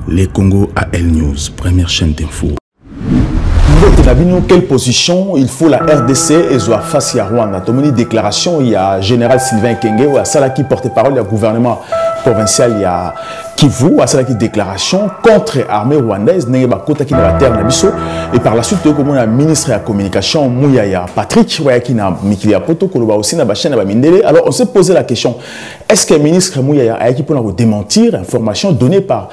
Les Congo AL News, première chaîne d'info. Quelle position il faut la RDC et Zoa face à Rwanda? Tomoni déclaration, il y a général Sylvain Kenge ou à Sala qui porte-parole du gouvernement provincial, il y a Kivu, à Sala qui déclaration contre l'armée rwandaise, et par la suite, comme on a ministre de la communication, Mouyaya Patrick, qui na Mikilia Poto, qui aussi na chaîne Mindele. Alors on s'est posé la question, est-ce que le ministre Mouyaya a qui peut démentir l'information donnée par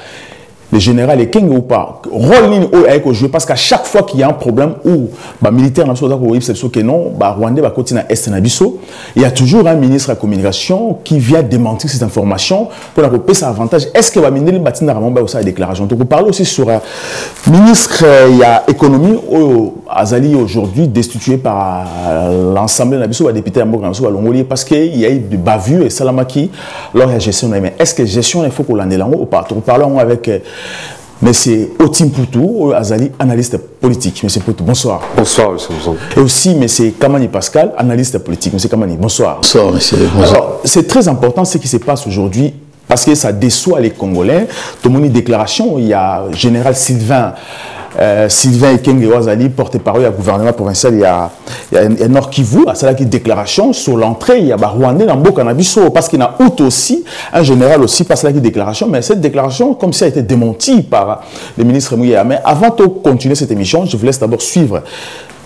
le général et Kenge ou pas, rôle au jouer parce qu'à chaque fois qu'il y a un problème où militaire n'a que non, Rwandais va continuer à est nabiso, il y a toujours un ministre de la communication qui vient démentir cette information pour la payer sa avantage. Est-ce que va mener le bâtiment ramon aussi la déclaration? Donc on parle aussi sur un ministre il y a économie au Azali aujourd'hui destitué par l'ensemble de nabiso, les députés à Longolier parce qu'il y a eu de bavures et Salamaki lors de la gestion. Mais est-ce que gestion il faut qu'on l'en ait là ou pas? Donc parlons avec Monsieur Otim Poutou, Azali, analyste politique. Monsieur Poutou, bonsoir. Bonsoir, monsieur Mouzon. Et aussi Monsieur Kamani Pascal, analyste politique. Monsieur Kamani, bonsoir. Bonsoir, monsieur. Alors, c'est très important ce qui se passe aujourd'hui parce que ça déçoit les Congolais. Tout le monde déclaration, il y a général Sylvain Ekenge Azali, porte-parole du gouvernement provincial, il y a Nord Kivu, à cela qui déclaration sur l'entrée, il y a Rwandais dans Boka Nabiso, parce qu'il y a out aussi, un général aussi, parce qu'il y a déclaration, mais cette déclaration, comme ça a été démentie par le ministre Mouyaya. Mais avant de continuer cette émission, je vous laisse d'abord suivre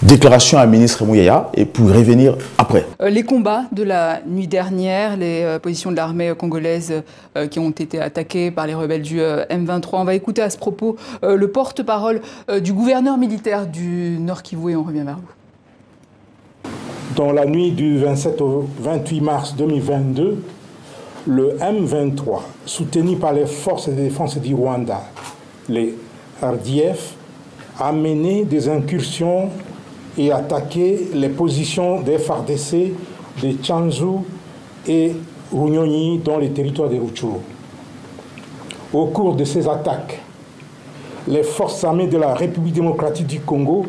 déclaration à ministre Mouyaya et pour revenir après. Les combats de la nuit dernière, les positions de l'armée congolaise qui ont été attaquées par les rebelles du M23. On va écouter à ce propos le porte-parole du gouverneur militaire du Nord Kivu et on revient vers vous. Dans la nuit du 27 au 28 mars 2022, le M23, soutenu par les forces de défense du Rwanda, les RDF, a mené des incursions et attaqué les positions des FARDC de Tchanzu et Runyonyi dans les territoires de Rutshuru. Au cours de ces attaques, les forces armées de la République démocratique du Congo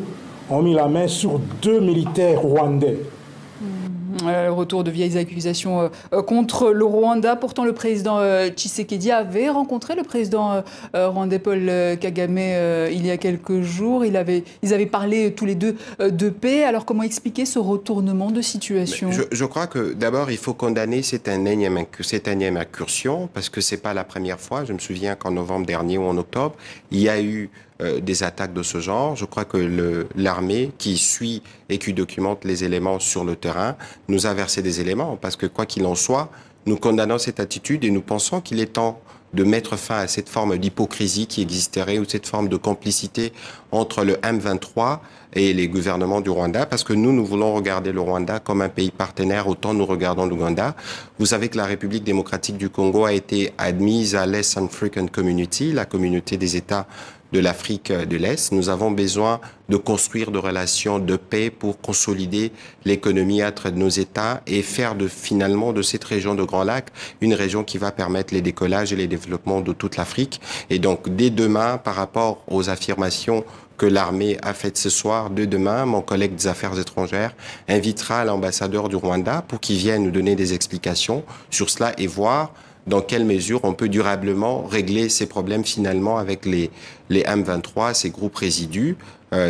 ont mis la main sur 2 militaires rwandais. Le retour de vieilles accusations contre le Rwanda. Pourtant, le président Tshisekedi avait rencontré le président rwandais Paul Kagame il y a quelques jours. Ils avaient parlé tous les deux de paix. Alors, comment expliquer ce retournement de situation? Je crois que d'abord, il faut condamner cette énième incursion parce que ce n'est pas la première fois. Je me souviens qu'en novembre dernier ou en octobre, il y a eu des attaques de ce genre. Je crois que l'armée qui suit et qui documente les éléments sur le terrain nous a versé des éléments parce que quoi qu'il en soit, nous condamnons cette attitude et nous pensons qu'il est temps de mettre fin à cette forme d'hypocrisie qui existerait ou cette forme de complicité entre le M23 et les gouvernements du Rwanda parce que nous voulons regarder le Rwanda comme un pays partenaire autant nous regardons l'Ouganda. Vous savez que la République démocratique du Congo a été admise à l'East African Community, la communauté des États de l'Afrique de l'Est. Nous avons besoin de construire des relations de paix pour consolider l'économie entre nos États et faire finalement de cette région de Grand Lac une région qui va permettre les décollages et les développements de toute l'Afrique. Et donc, dès demain, par rapport aux affirmations que l'armée a faites ce soir, dès demain, mon collègue des Affaires étrangères invitera l'ambassadeur du Rwanda pour qu'il vienne nous donner des explications sur cela et voir dans quelle mesure on peut durablement régler ces problèmes finalement avec les M23, ces groupes résidus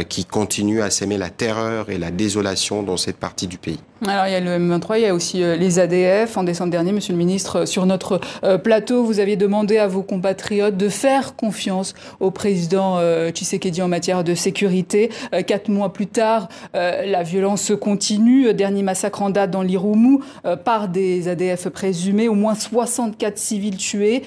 qui continuent à s'aimer la terreur et la désolation dans cette partie du pays. Alors il y a le M23, il y a aussi les ADF. En décembre dernier, Monsieur le Ministre, sur notre plateau, vous aviez demandé à vos compatriotes de faire confiance au président Tshisekedi en matière de sécurité. 4 mois plus tard, la violence continue. Dernier massacre en date dans l'Irumu par des ADF présumés, au moins 64 civils tués.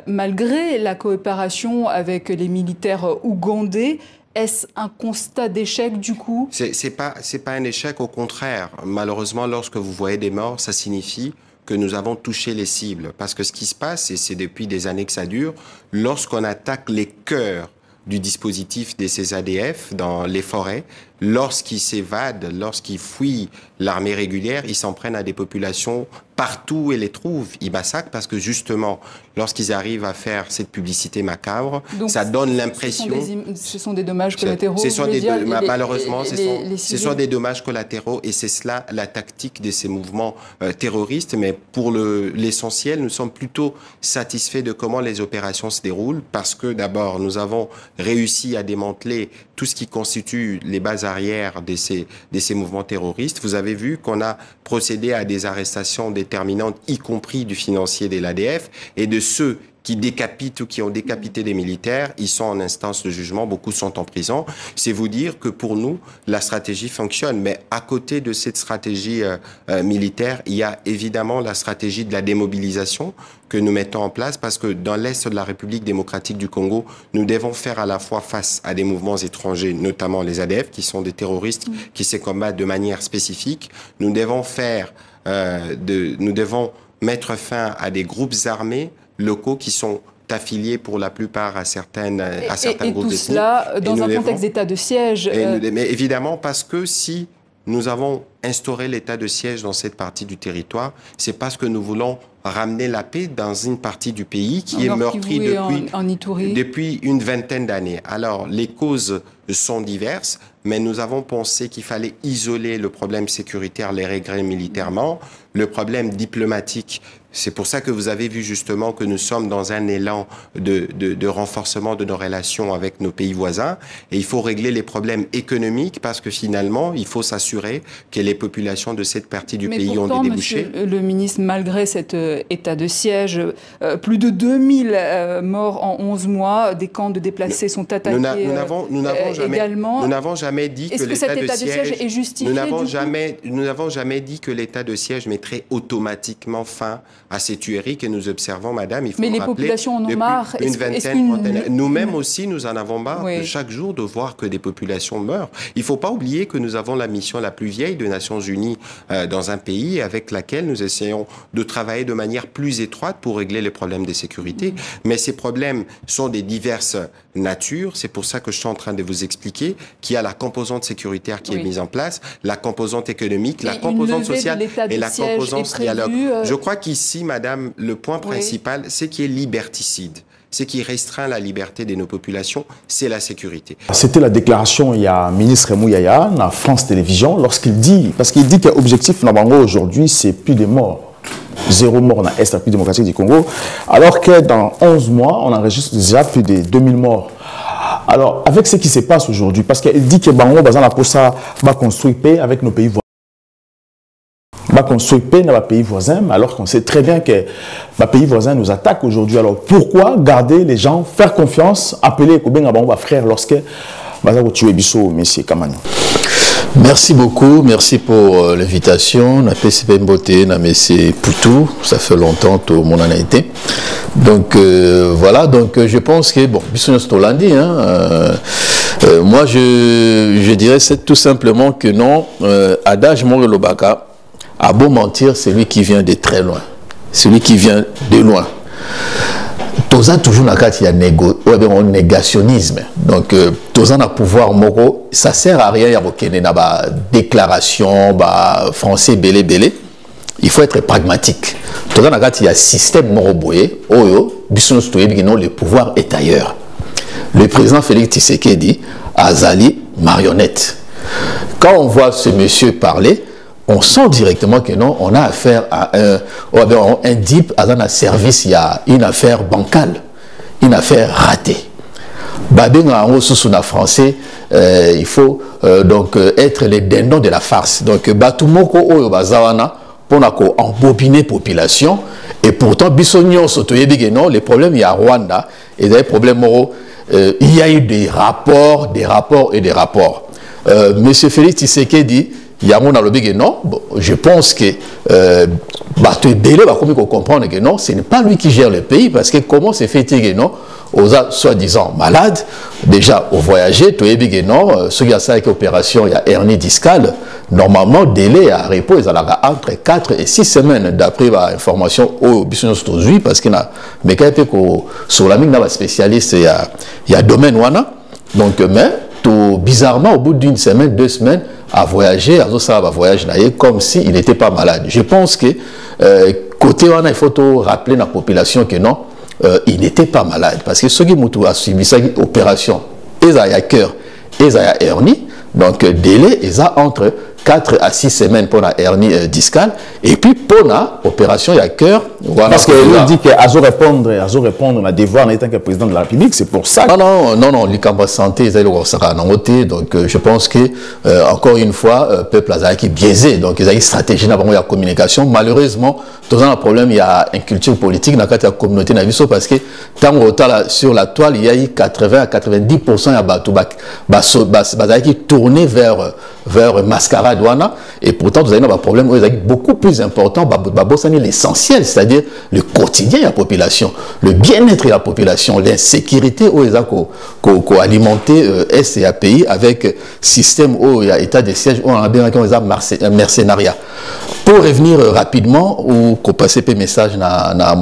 Malgré la coopération avec les militaires ougandais, est-ce un constat d'échec du coup? C'est pas un échec, au contraire. Malheureusement, lorsque vous voyez des morts, ça signifie que nous avons touché les cibles. Parce que ce qui se passe, et c'est depuis des années que ça dure, lorsqu'on attaque les cœurs du dispositif de ces ADF dans les forêts, lorsqu'ils s'évadent, lorsqu'ils fuient l'armée régulière, ils s'en prennent à des populations partout où ils les trouvent. Ils massacrent parce que justement, lorsqu'ils arrivent à faire cette publicité macabre, donc, ça donne l'impression... Ce sont des dommages collatéraux, malheureusement, ce sont des dommages collatéraux et c'est cela la tactique de ces mouvements terroristes. Mais pour l'essentiel, nous sommes plutôt satisfaits de comment les opérations se déroulent parce que d'abord, nous avons réussi à démanteler tout ce qui constitue les bases arrières de ces mouvements terroristes. Vous avez vu qu'on a procédé à des arrestations déterminantes, y compris du financier de l'ADF et de ceux qui décapitent ou qui ont décapité des militaires. Ils sont en instance de jugement, beaucoup sont en prison. C'est vous dire que pour nous, la stratégie fonctionne. Mais à côté de cette stratégie militaire, il y a évidemment la stratégie de la démobilisation que nous mettons en place parce que dans l'Est de la République démocratique du Congo, nous devons faire à la fois face à des mouvements étrangers, notamment les ADF, qui sont des terroristes qui se combattent de manière spécifique. Nous devons mettre fin à des groupes armés locaux qui sont affiliés pour la plupart à certains groupes tout cela dans un contexte d'état de siège. Mais évidemment, parce que si nous avons instauré l'état de siège dans cette partie du territoire, c'est parce que nous voulons ramener la paix dans une partie du pays qui est meurtrie depuis une vingtaine d'années. Alors, les causes sont diverses, mais nous avons pensé qu'il fallait isoler le problème sécuritaire, les régler militairement, le problème diplomatique. C'est pour ça que vous avez vu justement que nous sommes dans un élan de renforcement de nos relations avec nos pays voisins. Et il faut régler les problèmes économiques parce que finalement, il faut s'assurer que les populations de cette partie du pays ont des débouchés. Monsieur le ministre, malgré cet état de siège, plus de 2000 morts en 11 mois, des camps de déplacés sont attaqués également. Nous n'avons jamais dit que l'état de siège est justifié. Nous n'avons jamais dit que l'état de siège mettrait automatiquement fin à ces tueries que nous observons, madame. Il faut mais les rappeler, populations en ont marre. Nous-mêmes aussi, nous en avons marre chaque jour de voir que des populations meurent. Il ne faut pas oublier que nous avons la mission la plus vieille des Nations Unies dans un pays avec laquelle nous essayons de travailler de manière plus étroite pour régler les problèmes de sécurité. Mais ces problèmes sont de diverses natures. C'est pour ça que je suis en train de vous expliquer qu'il y a la composante sécuritaire qui est mise en place, la composante économique, la composante sociale et la composante dialogue. Je crois qu'ici, madame, le point principal, c'est qu'il y ait liberticide. Ce qui restreint la liberté de nos populations, c'est la sécurité. C'était la déclaration, il y a ministre Mouyaya, dans France Télévisions, lorsqu'il dit, parce qu'il dit que l'objectif Nabango aujourd'hui, c'est plus de morts. 0 mort dans l'Est, la République démocratique du Congo, alors que dans 11 mois, on enregistre déjà plus de 2000 morts. Alors, avec ce qui se passe aujourd'hui, parce qu'il dit que Bango, va construire paix avec nos pays voisins. Va construire paix dans les pays voisins, alors qu'on sait très bien que les pays voisins nous attaquent aujourd'hui. Alors, pourquoi garder les gens, faire confiance, appeler Kobenga Bango frère lorsque Bazako tué Bisso, monsieur Kamani? Merci beaucoup, merci pour l'invitation. Na PCP Mbote, na Messie Poutou, ça fait longtemps que mon en a été. Donc voilà, donc je pense que bon, Bissou Stolandi, moi je dirais c'est tout simplement que non, adage Moro Lobaka, à beau mentir, c'est lui qui vient de très loin, celui qui vient de loin. Toza toujours na carte il y a un négationnisme. Donc toza na pouvoir moko, ça sert à rien ya bokene na ba déclaration ba français belé. Il faut être pragmatique. Toza na carte il y a système moko boyé, oyo biso stoyebi non le pouvoir est ailleurs. Le président Félix Tshisekedi azali marionnette. Quand on voit ce monsieur parler, on sent directement que non, on a affaire à un DIP, à un service, il y a une affaire bancale, une affaire ratée. Babinga en sous la français, il faut donc être les dindons de la farce. Donc Batumoko Oyo Bazawana, pour embobiner population, et pourtant Bissonio Sotoyebi non, les problèmes il y a Rwanda, et des problèmes moraux, il y a eu des rapports. Monsieur Félix Tshisekedi il y a mon alobé non, je pense que délai va comprendre que non, ce n'est pas lui qui gère le pays parce que comment c'est fait que non, aux soi-disant malades, déjà au voyager, tu es non, ceux qui ont ça avec opération, il y a hernie discale, normalement délai à repos, ils ont entre 4 et 6 semaines d'après l'information au business aujourd'hui parce qu'il y a mais quand sur la mine spécialiste il y a domaine wana donc mais bizarrement, au bout d'une semaine, 2 semaines, à voyager, à voyage comme s'il n'était pas malade. Je pense que côté on il faut rappeler la population que non, il n'était pas malade. Parce que ceux qui a suivi cette opération, ils ont cœur, ils ont hernie, donc délai, ils ont entre 4 à 6 semaines pour la hernie discale, et puis pour la opération, il y a cœur. Voilà, parce qu'il dit qu'Azo répondre à devoir en étant que président de la République, c'est pour ça. Non, les campagnes santé, ils ont donc je pense que, encore une fois, le peuple a été biaisé, donc ils ont une stratégie dans la communication. Malheureusement, dans un problème, il y a une culture politique dans la communauté naviso parce que tant sur la toile, il y a eu 80 à 90% qui tourné vers mascarade. Et pourtant, vous avez un problème beaucoup plus important, l'essentiel, c'est-à-dire le quotidien de la population, le bien-être de la population, l'insécurité où ils ont alimenté SCA pays avec système où il y a état de siège, où on a bien un mercenariat. Pour revenir rapidement, ou qu'on passe un message à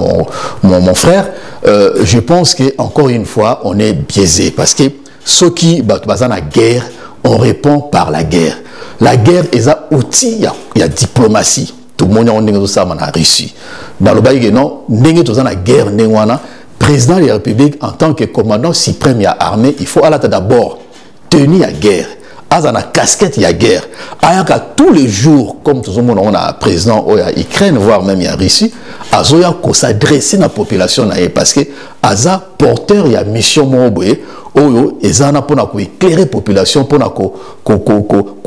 mon frère, je pense qu'encore une fois, on est biaisé parce que ceux qui battent la guerre, on répond par la guerre. La guerre est un outil, il y a diplomatie. Tout le monde a réussi. Dans le pays, non, la guerre, président de la République, en tant que commandant suprême de l'armée, il faut d'abord tenir la guerre. À la casquette, il y a guerre. Tous les jours, comme tout le monde a un président de l'Ukraine, voire même il y a Russie, il faut s'adresser à la population parce que Aza porteur il y a mission moboé oyo ezana pona ko éclairer population pona ko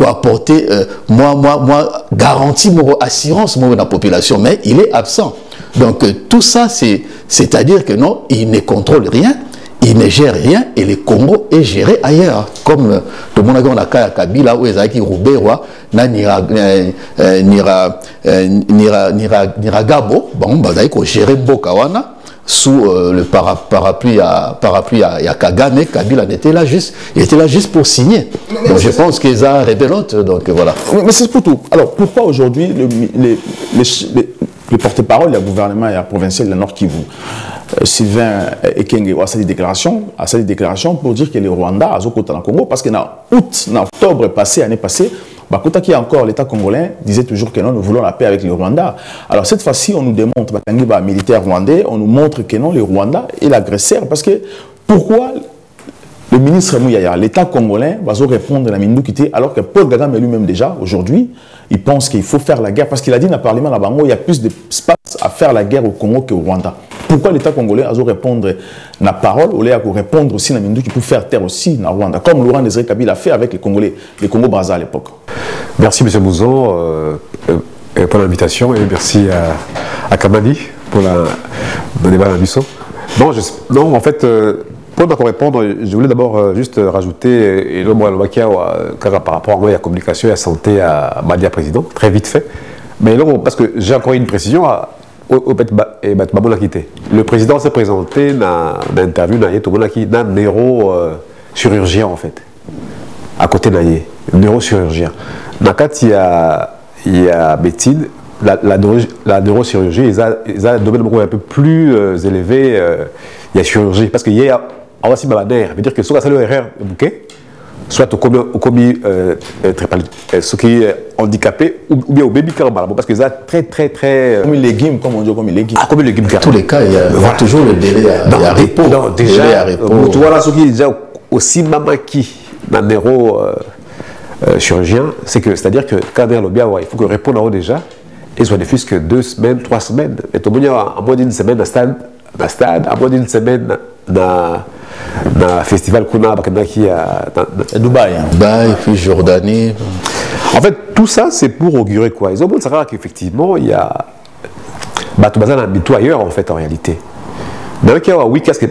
apporter moi garantie mo assurance mo na population, mais il est absent. Donc tout ça c'est-à-dire que non, il ne contrôle rien. Il ne gère rien et le Congo est géré ailleurs. Comme tout le monde a dit, on a Kabila, où ils ont dit Rouberois, Niragabo, bon, ils ont géré Bokawana sous le parapluie à Kagame. Kabila était là juste pour signer. Donc je pense qu'ils ont rébelote, donc voilà. Mais c'est pour tout. Alors pourquoi aujourd'hui le porte-parole du gouvernement et provincial de Nord Kivu, Sylvain Ekenge, a cette déclaration pour dire que le Rwanda a zokota dans le Congo parce qu'en octobre passé, l'année passée, qui encore l'État congolais disait toujours que non, nous voulons la paix avec le Rwanda. Alors cette fois-ci, on nous démontre, militaire rwandais, on nous montre que non, le Rwanda est l'agresseur parce que pourquoi le ministre Mouyaya, l'État congolais, va répondre à la Mindukité alors que Paul Kagame lui-même déjà, aujourd'hui, il pense qu'il faut faire la guerre parce qu'il a dit dans le Parlement là-bas, il y a plus d'espace à faire la guerre au Congo qu'au Rwanda. Pourquoi l'État congolais a répondre à la parole, au lieu de répondre aussi à la Mindukité pour faire taire aussi dans le Rwanda, comme Laurent Désiré Kabila a fait avec les Congolais, les Congo-Brazza à l'époque. Merci M. Mouzon pour l'invitation et merci à Kamani pour le débat à Bissot. Non, en fait, pour répondre, je voulais d'abord juste rajouter par rapport à la communication et à la santé à Madia Président, très vite fait. Mais là, parce que j'ai encore une précision, le président s'est présenté dans l'interview d'un neurochirurgien en fait, à côté d'un neurochirurgien. Dans le cas, il y a médecine, la neurochirurgie, ils ont un domaine un peu plus élevé, il y a chirurgie, parce qu'il y a aussi ma mère, veut dire que soit c'est le erreur bouquet, soit au commis ceux qui sont handicapés ou bien au baby caramba, parce que ça très comme les légumes, comme on dit, comme les légumes. Comme les légumes. Dans tous les cas, il y a toujours le délai à repos. Déjà, tu vois là, ceux qui déjà aussi mamaki, dans le neuro chirurgien, c'est-à-dire que quand il faut que répondre déjà, et soit ne fût que 2 semaines, 3 semaines, et tout le monde à moins d'une semaine à stade, à moins d'une semaine dans le festival Kuna qui à Dubaï. Dubaï, puis Jordanie. En fait, tout ça, c'est pour augurer quoi. Ils ont besoin de savoir qu'effectivement, il y a tout ailleurs en fait, en réalité. Dans le cas où 8 casques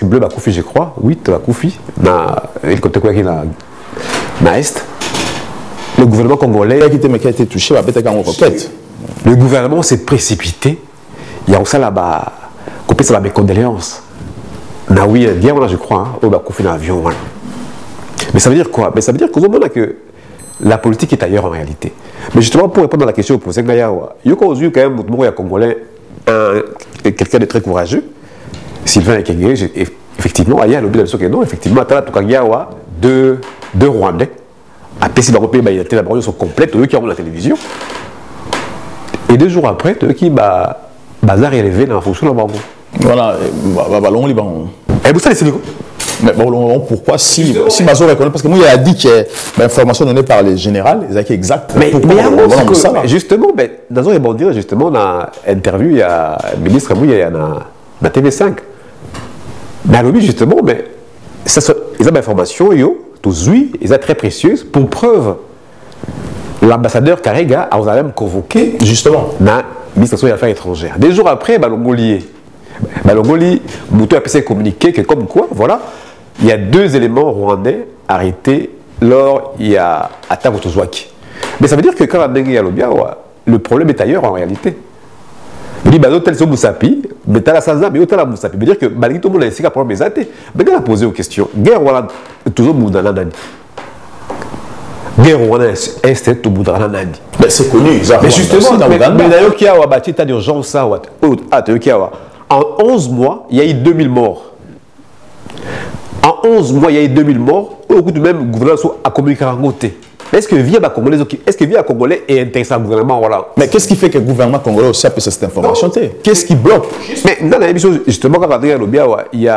bleus, je crois, 8 Bakoufi, dans le côté quoi qui est dans l'Est. Le gouvernement congolais. Qui a été touché, le gouvernement s'est précipité. Il y a aussi là-bas, coupé sur mes condoléances. Oui, je crois, au Bakoufi dans l'avion. Mais ça veut dire quoi? Mais ça veut dire que la politique est ailleurs en réalité. Mais justement, pour répondre à la question posée, il y a quand même un Congolais, quelqu'un de très courageux, Sylvain Ekenge, effectivement, il y a l'objet de ce que non, effectivement, deux Rwandais. Après, si la réunion sont complètes, eux qui ont la télévision. Et 2 jours après, eux qui bazar élevé dans la fonction de la voilà, ballon liban. Et vous savez, c'est quoi? Mais bon, pourquoi si Mazo reconnaît, parce que moi il a dit que l'information donnée par les généraux, c'est exact. Mais justement, dans un rebondir justement dans l'interview, il y a le ministre il y a dans TV5. Mais alors justement, mais ça ils ont l'information tous ils sont très précieuses pour preuve. L'ambassadeur Karega a même convoqué justement dans le ministre des Affaires étrangères. 2 jours après, Balongoli, Moutou a pu communiquer que comme quoi, voilà, il y a 2 éléments rwandais arrêtés lors il y a attaque au Tozouaki. Mais ça veut dire que quand le problème est ailleurs en réalité. Il dit, tel son Moussapi, mais t'as la Sanza, mais t'as la Moussapi. Ça veut dire que malgré tout le monde a essayé de problème mais quand on a posé aux questions, guerre voilà, toujours Moudana Nani. Guerre Rwanda est tout Moudana Nani. C'est connu, mais justement, mais d'ailleurs, qui a un état d'urgence, en 11 mois, il y a eu 2000 morts. En 11 mois, il y a eu 2000 morts. Au bout du même gouvernement a communiqué à côté. Est-ce que via Congolais, est intéressé au gouvernement voilà. Mais qu'est-ce qui fait que le gouvernement congolais aussi a pu cette information? Qu'est-ce qui bloque? Mais dans la émission, justement, quand il y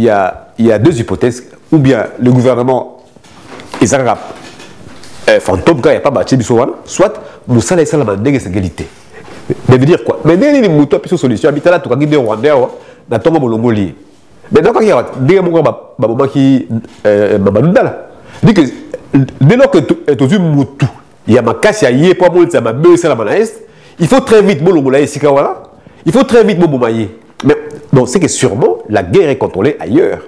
a 2 hypothèses. Ou bien le gouvernement est fantôme quand il n'y a pas bâti, soit Moussa et Salamandé c'est égalité. Mais veut dire quoi? Mais dès les moutons, puis solution, habitant là, tout le monde est rwandais, dans ton Bolongoli. Mais dans il y a des moments qui Mamadouda dit que dès lors que tu as moutou, il y a ma casse, il y a pas mal de ma belle salamana est, il faut très vite Bolongolaï Sikawala, il faut très vite Bobomaye. Mais donc c'est que sûrement la guerre est contrôlée ailleurs.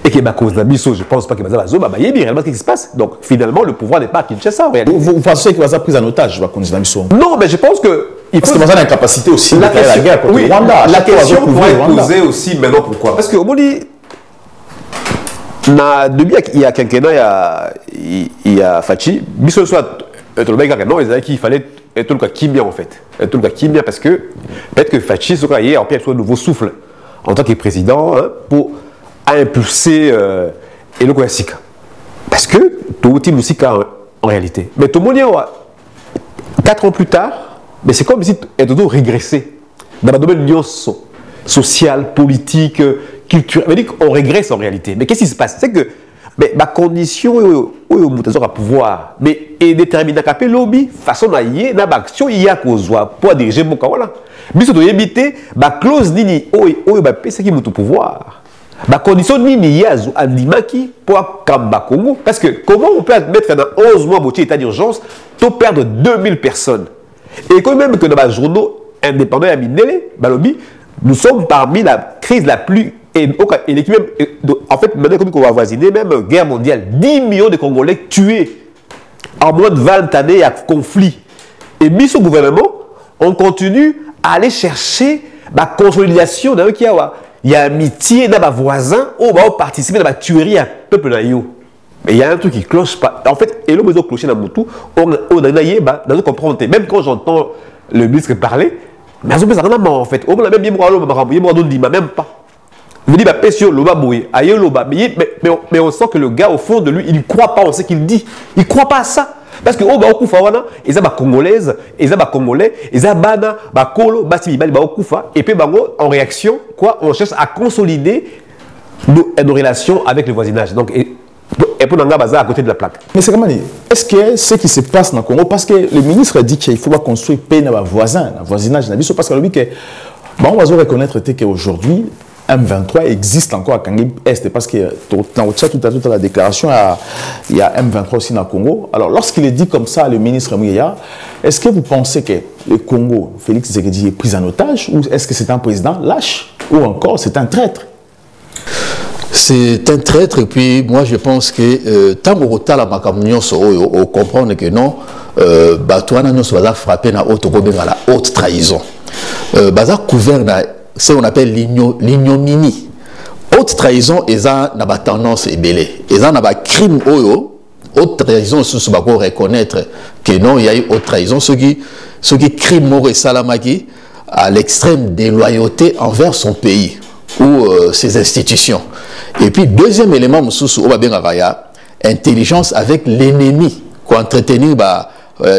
Et que cause de la mission, je ne pense pas que Baza Bazo, il y a réellement ce qui se passe. Donc finalement, le pouvoir n'est pas à Kinshasa en réalité. Vous pensez que Baza a pris en otage la mission? Non, mais je pense que. Parce que Baza a l'incapacité aussi de faire la guerre contre le Rwanda. La question pourrait être posée aussi maintenant pourquoi? Parce qu'au Mali, depuis il y a quinquennat, il y a Fachi, Bissot soit non, ils avaient qu'il fallait être le cas Kimia en fait. Être le cas Kimia parce que peut-être que Fachi sera hier en pierre soit un nouveau souffle en tant que président pour impulser le Koyasika. Parce que tout le Musika en réalité. Mais tout le monde 4 ans plus tard, mais c'est comme si elle doit régresser dans le domaine de l'union sociale, politique, culturelle. On régresse en réalité. Mais qu'est-ce qui se passe? C'est que ma condition où on a pouvoir, mais est déterminée à le lobby, façon d'ailleurs, dans l'action, il y a cause pour diriger mon cas. Mais ça doit éviter la clause nini, c'est qui a pouvoir. La condition nini, Andimaki pour Kamba Congo. Parce que comment on peut admettre dans 11 mois de état d'urgence, tu perdre 2000 personnes. Et quand même que dans les journaux indépendants à Minele, nous sommes parmi la crise la plus. En fait, maintenant, comme on va voisiner, même guerre mondiale, 10 millions de Congolais tués en moins de 20 années, il y a conflit. Et mis au gouvernement, on continue à aller chercher la consolidation d'un qui il y a amitié dans les voisins, on va participer dans la tuerie à peuple naïo. Mais il y a un truc qui cloche pas. En fait, et le besoin de clocher dans le tout, on a comprendre. Même quand j'entends le ministre parler, mais on peut en fait. On a même même pas. Il me dit, mais on sent que le gars, au fond de lui, il ne croit pas en ce qu'il dit. Il ne croit pas à ça. Parce que, ils ont des Congolaises, ils ont des Congolais, ils ont des Kolo, et puis, en réaction, on cherche à consolider nos relations avec le voisinage. Donc, et pour nous à côté de la plaque. Mais c'est comment dire? Est-ce que ce qui se passe dans le Congo, parce que le ministre a dit qu'il faut construire paix dans le voisinage, parce que lui, on va reconnaître qu'aujourd'hui, M23 existe encore à Kangi Est, parce que dans toute la déclaration, il y a M23 aussi dans le Congo. Alors, lorsqu'il est dit comme ça, le ministre Mouya, est-ce que vous pensez que le Congo, Félix Tshisekedi, est pris en otage, ou est-ce que c'est un président lâche, ou encore c'est un traître? C'est un traître, et puis moi je pense que tant que la macamunion on comprend que non, Batouana nous va frapper dans la haute trahison. Baza couvert ce qu'on appelle l'ignominie. Haute trahison, ils ont une tendance ébélée. Ils ont un crime haute trahison, ils doivent reconnaître que non, il y a eu haute trahison. Ceux qui criment Moro et Salamaki à l'extrême déloyauté envers son pays ou ses institutions. Et puis, deuxième élément, intelligence avec l'ennemi, entretenir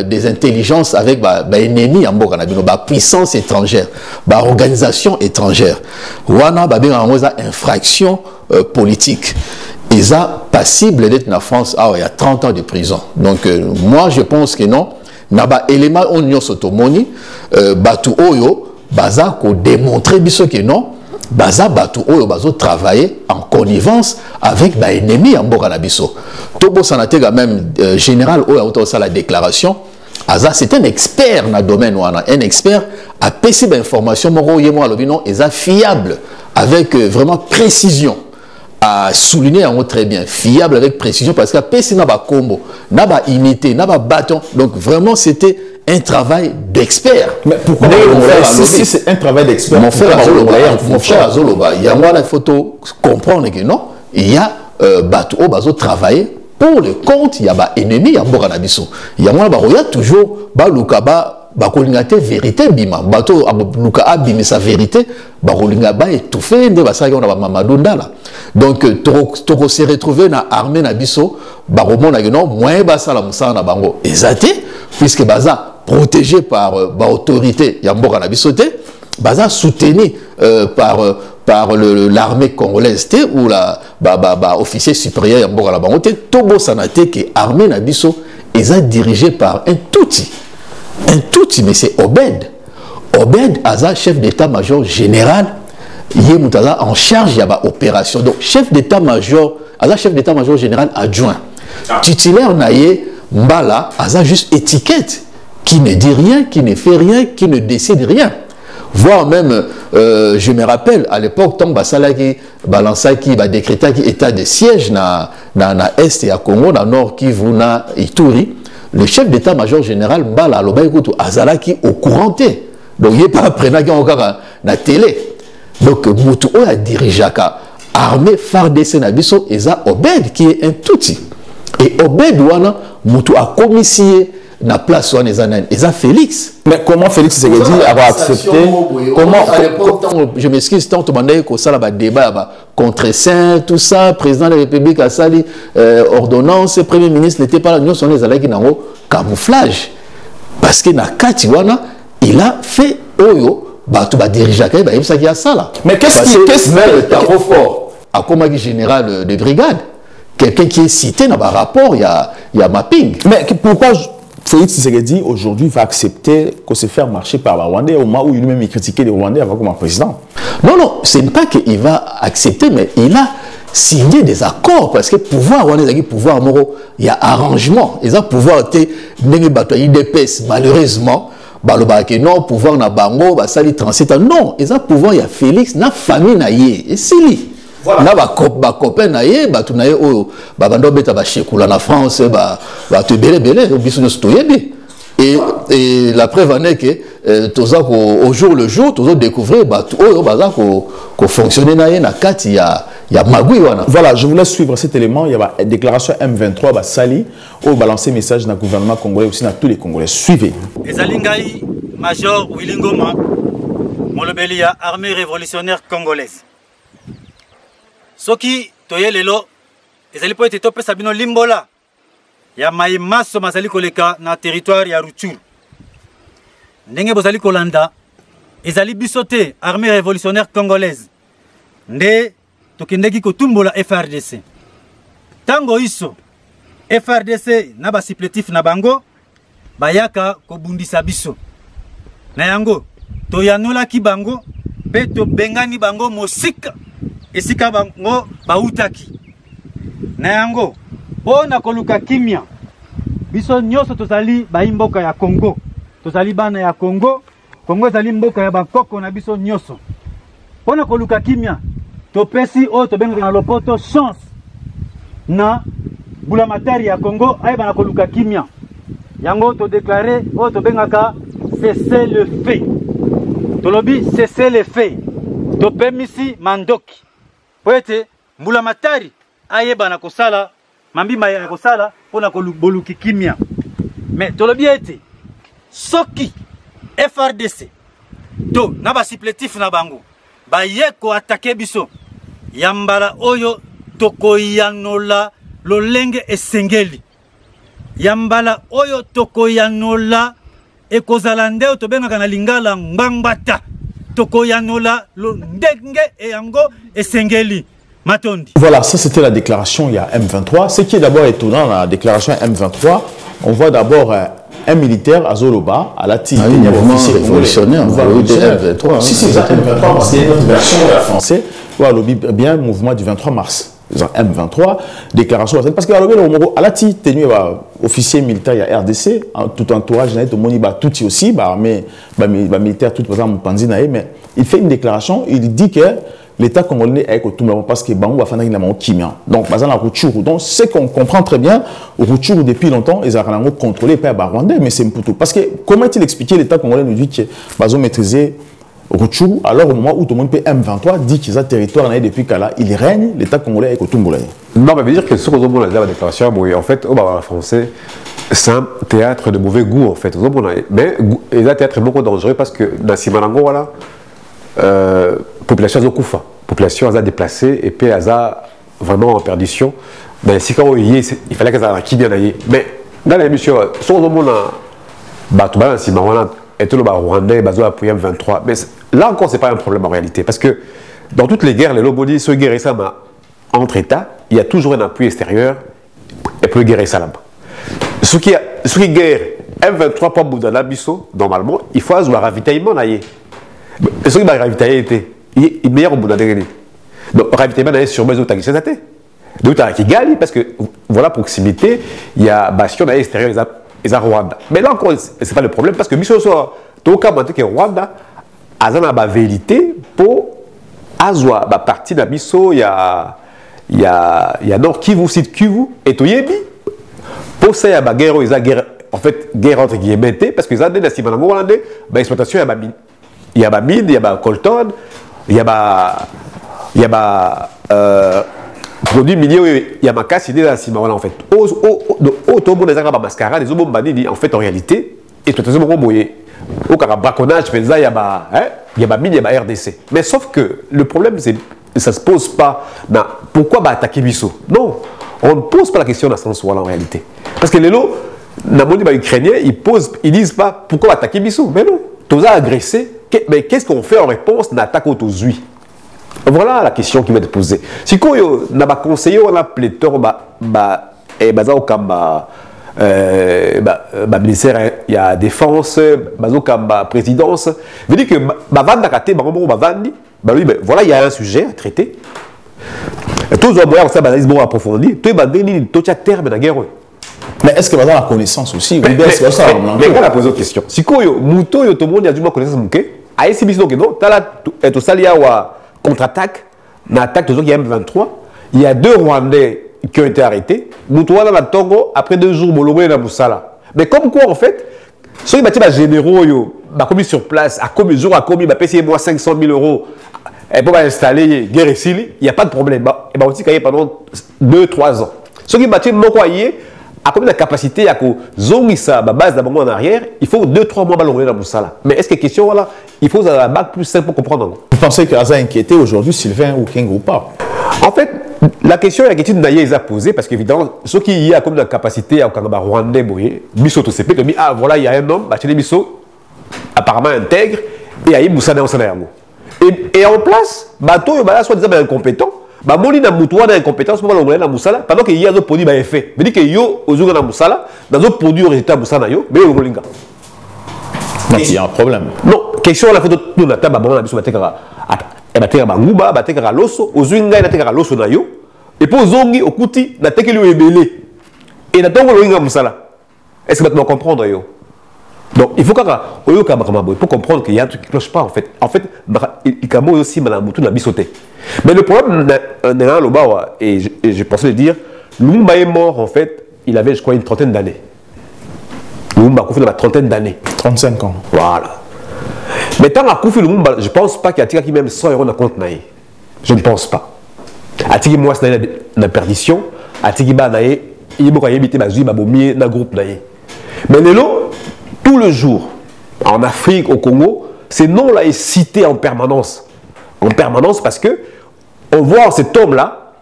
des intelligences avec ennemis en mboka na bino, puissance étrangère, organisation étrangère. Wana infraction politique. Ils sont passibles d'être en France, il y a 30 ans de prison. Donc moi je pense que non. Naba élément on y sotomoni batu oyo baza ko démontrer biso que non. Baza batu oyo bazo travailler en connivence avec ennemis en mboka na biso. Tobo sanatega même général oyo auto ça la déclaration. Aza c'est un expert dans le domaine wana, un expert a péci d'information moko yemo alobino eza fiable avec vraiment précision. À souligner en très bien, fiable avec précision parce que péci n'a pas combo, n'a pas unité, n'a pas bâton. Donc vraiment c'était un travail d'expert. Mais pourquoi si c'est un travail d'expert, mon frère Azoloba, il y a moi la photo comprendre que non, il y a bateau bazo travailler pour le compte, il y a ba ennemi, il y a Boranabiso. Il y a moi il y a toujours ba lukaba bakolingate vérité bima bato luka abimi sa vérité bakolinga ba étouffé nde basaki on a mamadonda là. Donc toko se retrouver na armée na biso bakomona que non moyen basala musala na bango ezate puisque baza protégé par autorité ya mboka na biso te baza soutenu par l'armée congolaise ou la officier supérieur ya mboka na bango te tobo sanate que armée na biso eza dirigé par un touti, mais c'est Obed. Obed Aza, chef d'état-major général, Yemutaza en charge de l'opération. Donc, chef d'état-major, Aza, chef d'état-major général adjoint. Titulaire Naye, Mbala, Aza juste étiquette, qui ne dit rien, qui ne fait rien, qui ne décide rien. Voire même, je me rappelle, à l'époque, tant Basala qui balança qui décréta qui état de siège na Est et à Congo, na Nord Kivu, na Ituri. Le chef d'état-major général Mbala Lobaïkoutou Azalaki au couranté. Donc il n'est pas apprenant qu'il y a la télé. Donc Moutou a dirigé l'armée FARDC Nabiso et ça Obed qui est un touti. Et Obed Wana Moutou a commissionné la place où ils ont Félix. Mais comment Félix Tshisekedi a accepté? Comment je m'excuse, tant que ça a débat contre Saint, tout ça, président de la République a sali ordonnance, premier ministre n'était pas là, nous sommes les allés qui n'ont camouflage. Parce que Nakatiwana, il a fait Oyo, tu vas diriger ça. Mais qu'est-ce qui est le tarot fort à comme général de brigade? Quelqu'un qui est cité dans le rapport, il y a mapping. Mais pourquoi Félix Tshisekedi aujourd'hui va accepter qu'on se fait marcher par les Rwandais au moment où il lui-même critiquait les Rwandais avant comme président? Non, ce n'est pas qu'il va accepter, mais il a signé des accords parce que pouvoir Rwandais, pouvoir moro, il y a arrangement. Ils ont pouvoir été IDPS, malheureusement, non, pouvoir na bango, sali 37 ans. Non, ils ont pouvoir, il y a Félix, na famille na yé, et c'est lui. Na ba copain na ye ba tunaye o ba bando beta ba shekula na France ba te belé biso no stoyebi et la preuve en est que toza ko au jour le jour tozo découvrir ba o baza ko fonctionner na ye na kati ya magui wana. Voilà, je vous laisse suivre cet élément. Il y a une déclaration M23 ba sali au balancer message na gouvernement congolais aussi na tous les Congolais. Suivez. Ezalingai Major Willingoma molobeli ya armée révolutionnaire congolaise. Soki toye lelo ezali po ete topesa bino limbola ya mayimaso mazali koleka na territoire ya Rutshuru. Ndenge bozali kolanda ezali biso te armée révolutionnaire congolaise nde tokendeki kotumbola FRDC. Tango iso FRDC na ba supplétif na bango bayaka kobundisa biso. Na yango toyanolaki bango pe tobengani bango mosika esika bango bautaki. Na yango pona koluka kimia biso nyoso tozali baimboka ya Congo, tozali bana ya Congo, Congo ezali mboka ya bakoko na biso nyoso. Pona koluka kimia topesi o tobenga na lopoto chance na bulamatari ya Congo ay bana koluka kimia. Yango to déclarer o tobengaka cesser le feu. Tolobi cesser le feu. To permisi mandoki. Poete mbula matari ayeba na kosala mambima ya kosala pona boluki kimia. Mais tolobi ete soki FRDC to na ba supplétif na bango ba yeko attaquer biso yambala oyo tokoyanola lolenge esengeli yambala oyo tokoyanola ekozala nde tobengaka na lingala ngbangmbata tokoyanola londenge eyango esengeli matondi. Voilà, ça c'était la déclaration il y a M23. Ce qui est d'abord étonnant dans la déclaration M23, on voit d'abord un militaire à Zoloba, à la TI, un mouvement révolutionnaire, M23. Si, c'est ça, M23, parce qu'il y a une autre version française, bien le mouvement du 23 mars. M23, déclaration, parce que à la TI, tenu officier militaire, il y a RDC, tout entourage, tout aussi, mais militaire, tout, par exemple, mais il fait une déclaration, il dit que l'État congolais est avec tout le monde parce que Bangou va faire une kimia. Donc, donc, ce qu'on comprend très bien, Rutshuru depuis longtemps, ils ont contrôlé par Rwandais, mais c'est Mputo. Parce que comment est-il expliqué l'État congolais nous dit que Bazo maîtrisait Rutshuru, alors au moment où tout le monde peut M23 dit qu'ils ont territoire depuis qu'là, il règne, l'État congolais est avec tout le monde. Non, mais veut dire que ce qu'on a la déclaration, en fait, au français, c'est un théâtre de mauvais goût, en fait. Mais il y a un théâtre beaucoup dangereux parce que dans Simanango, voilà, population a Koufa, population a déplacé et puis elle a vraiment en perdition. Mais si quand il fallait qu'elle ait bien aillé. Mais dans l'émission, si on a et tout le Rwandais, bazo appuyé M23. Mais là encore, c'est pas un problème en réalité, parce que dans toutes les guerres, les lobodies, ce guerre et ça, entre États, il y a toujours un appui extérieur et pour guerre et ça là-bas. Ce qui guerre M23 pour Boudana Bisso, normalement, il faut avoir un ravitaillement là. Ce qui va ravitailler était il meilleur au bout d'un délai. Donc ravitaillement là sur mes autres qui s'est donc qui gagne parce que voilà proximité, il y a bastion à l'extérieur les Rwanda. Mais là encore c'est pas le problème parce que Bisso soit tout cas que Rwanda a la vérité pour azwa ba partie de Bisso il y a Nord Kivu, Sud Kivu et Toyebi pour ça il y a guerre en fait guerre entre guillemets parce que ça des Simanango hollandais ba exploitation il y a mine, il y a colton, il y a produits miniers, il y a ma casse, il y a Simanango en fait. Au tout le monde a un mascara, les hommes en fait en réalité, exploitation moyen. Au braconnage, il y a mine, il y a RDC. Mais sauf que le problème, c'est ça ne se pose pas dans pourquoi attaquer Bisso. Non, on ne pose pas la question dans ce sens en réalité. Parce que les lots, dans le monde ukrainien, ils disent pas pourquoi attaquer Bisso. Mais non, tous a agressé. Mais qu'est-ce qu'on fait en réponse d'une attaque autosuie? Voilà la question qui va être posée. Si on a conseillé, on a pléthore, ministère, il y a défense, présidence. Veut dire que voilà, il y a un sujet à traiter. Tous les moyens ça sont approfondis. Tout est terme de la guerre. Mais est-ce que vous avez la connaissance aussi? Mais on a posé une question. Si tout le monde a du moins connaissance, à SCBC, non, tu as contre-attaque, une attaque de M23. Il y a 2 Rwandais qui ont été arrêtés. Moutouana dans le Togo, après 2 jours, Bolomé dans Moussala. Mais comme quoi, en fait, ceux qui sont généraux, commis sur place, à combien de jours, à combien, payer moi 500 000 euros pour installer guerre et il n'y a pas de problème. Et aussi, pendant 2-3 ans. Ceux qui sont non croyés, à combien de capacité à ça base d'abord en arrière, il faut 2-3 mois ballonner dans Moussala. Mais est-ce que question voilà, il faut un bac plus simple pour comprendre? Vous pensez que ça a inquiété aujourd'hui Sylvain ou King ou pas? En fait, la question est que Naïe a posée parce qu'évidemment, ceux qui y a comme la capacité à Rwandais, Bisso to CP, ah voilà, il y a un homme, Bisso apparemment intègre et il y a Moussana et en place, bateau, soit-disant incompétent. Moli na mutuwa na incompétence pour l'ongler na musala pendant que y a d'autres produits ba effet veut dire que yo ozuga na musala dans d'autres produits résultat musala yo mais ngolinga donc il y a un problème. Non question la fait tout na taba bon na biso batekara e batekara banguba batekara loso ozuinga na tekara loso na yo et pour zongi okuti na tekeli ebele et na tongo loinga musala est-ce que tu vas comprendre yo? Donc il faut pour comprendre qu'il y a un truc qui ne cloche pas en fait. En fait, il y a aussi Malamutu n'a bisoté. Mais le problème, et je pensais le dire, Lumumba est mort en fait, il avait je crois une trentaine d'années. Lumumba a Koufi dans la trentaine d'années. 35 ans. Voilà. Mais tant à Koufi Lumumba, je ne pense pas qu'il y a un qui même 100 euros dans le compte naïe. Je ne pense pas. Atigi moi c'est la perdition, Atigi ba naïe, il y a évité bazui babomier dans groupe naïe. Mais les lots tout le jour, en Afrique, au Congo, ces noms-là est cité en permanence. En permanence parce que on voit en cet homme-là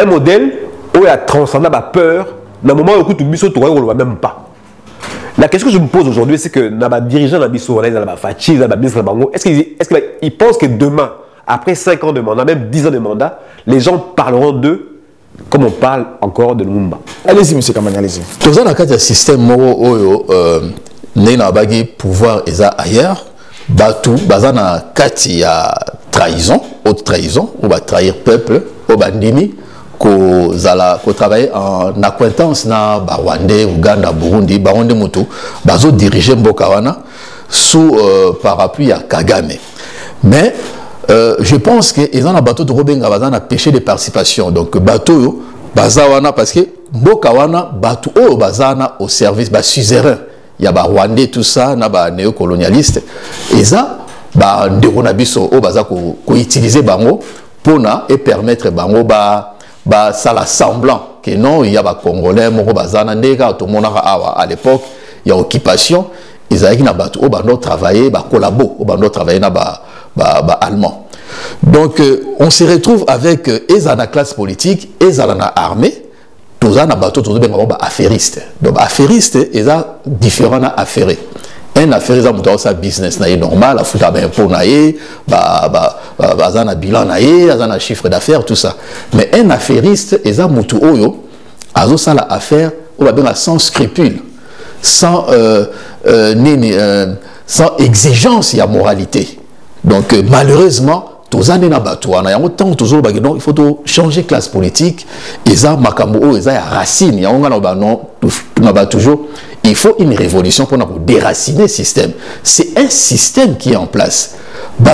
un modèle où il a transcendé la peur, dans le moment où tout biso, on ne le voit même pas. La question que je me pose aujourd'hui, c'est que dans les dirigeants de biso, dans la Fachi, dans la ministre, est-ce qu'ils pensent que demain, après 5 ans de mandat, même 10 ans de mandat, les gens parleront d'eux comme on parle encore de Lumumba? Allez-y, monsieur Kamani, allez-y. Tout ça, dans le système moro, n'a pas de pouvoir ailleurs, Batou, bazana kati ya trahison, haute trahison, on va trahir peuple, au bandimi, ko travailler en acquaintance na Rwandais, Ouganda, Burundi, Baronde Mutu, bazo diriger Mbokawana sous parapluie à Kagame. Mais je pense que ils ont un bateau de Robenga, bazana péché de participation. Donc bateau bazawana parce que Mbokawana bateau au bazana au service bas suzerain. Il y a des Rwandais, tout ça, des néocolonialistes. Et ça, des Ronabiso, qui utilisent bango pour permettre bango ça semblant que non, il y a des Congolais, à l'époque, il y a occupation, ils ont travaillé, collaboré, travaillé allemand. Donc, on se retrouve avec la classe politique et la armée. Tous les bateaux sont affairistes. Donc, affairistes, ils sont différents d'affaires. Un affairiste, c'est un business normal, il faut un bilan, un chiffre d'affaires, tout ça. Mais un affairiste, ils ont affaire sans scrupule, sans exigence et moralité. Donc, malheureusement, il faut changer de classe politique. Il faut une révolution pour déraciner le système. C'est un système qui est en place. Mais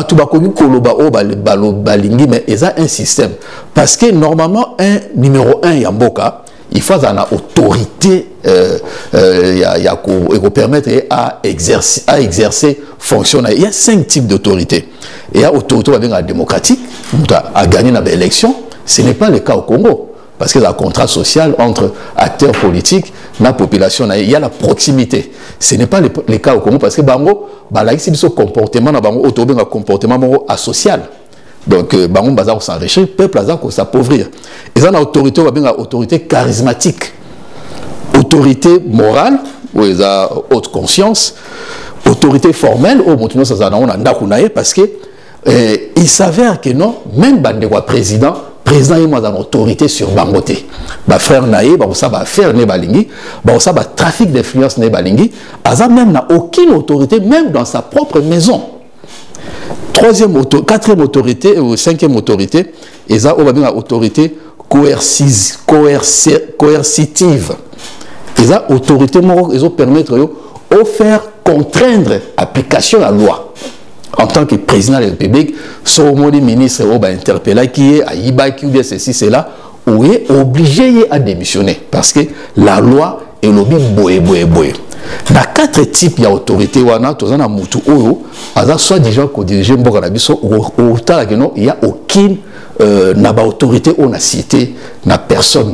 il y a un système. Parce que normalement, numéro 1, Yamboka, il faut une autorité qui permettre à exercer fonction. Il y a 5 types d'autorité. Il y a l'autorité démocratique, à gagner dans l'élection. Ce n'est pas le cas au Congo. Parce qu'il y a un contrat social entre acteurs politiques et la population. Il y a la proximité. Ce n'est pas le cas au Congo parce que Bango, il comportement un comportement asocial. Donc, Bango Bazar s'enrichir, le peuple s'appauvrir. Ils ont une autorité charismatique, autorité morale, où ils ont haute conscience, autorité formelle, où parce que il s'avère que non, même le président a une autorité sur Bangote. Frère Naye, ça va faire Nebalingi, ça va trafic d'influence Nebalingi, même n'a aucune autorité, même dans sa propre maison. Quatrième autorité ou 5e autorité, ils ont une autorité coercitive. Ils ont autorité morale, ils ont permettre de faire contraindre l'application de la loi. En tant que président de la République, son ministre interpellé qui est à Ibaki ou bien ceci, c'est là où il est obligé à démissionner. Parce que la loi est lobby boé. Dans 4 types d'autorité, il y a soit des gens qui dirigent Mbokanabiso, il n'y a aucune autorité ou cité, personne.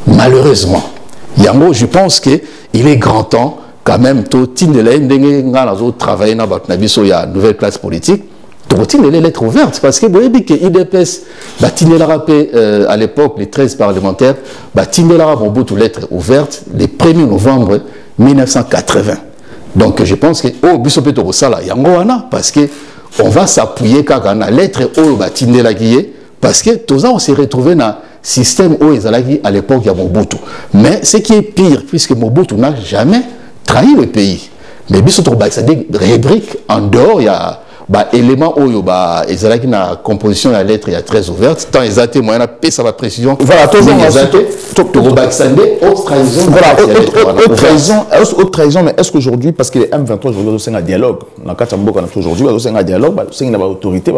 Malheureusement, je pense qu'il est grand temps quand même, tout travailler dans la nouvelle classe politique, tout les lettres ouvertes. Parce que vous voyez que l'IDPS, à l'époque, les 13 parlementaires, les lettres ouvertes le 1er novembre 1980. Donc je pense que, parce qu'on va s'appuyer quand on a la lettre parce que tout ça, on s'est retrouvé dans le système où ils allaient à l'époque, il y a Mobutu. Mais ce qui est pire, puisque Mobutu n'a jamais trahi le pays. Mais bien sûr, c'est des rubriques en dehors, il y a des éléments où il y a la composition de la lettre, il y a très ouverte. Tant ils ont été moyens de sa précision. Voilà, tout haute trahison, mais est-ce qu'aujourd'hui, parce que les M23 aujourd'hui, c'est un dialogue. Dans le cas de aujourd'hui, c'est un dialogue, c'est une autorité,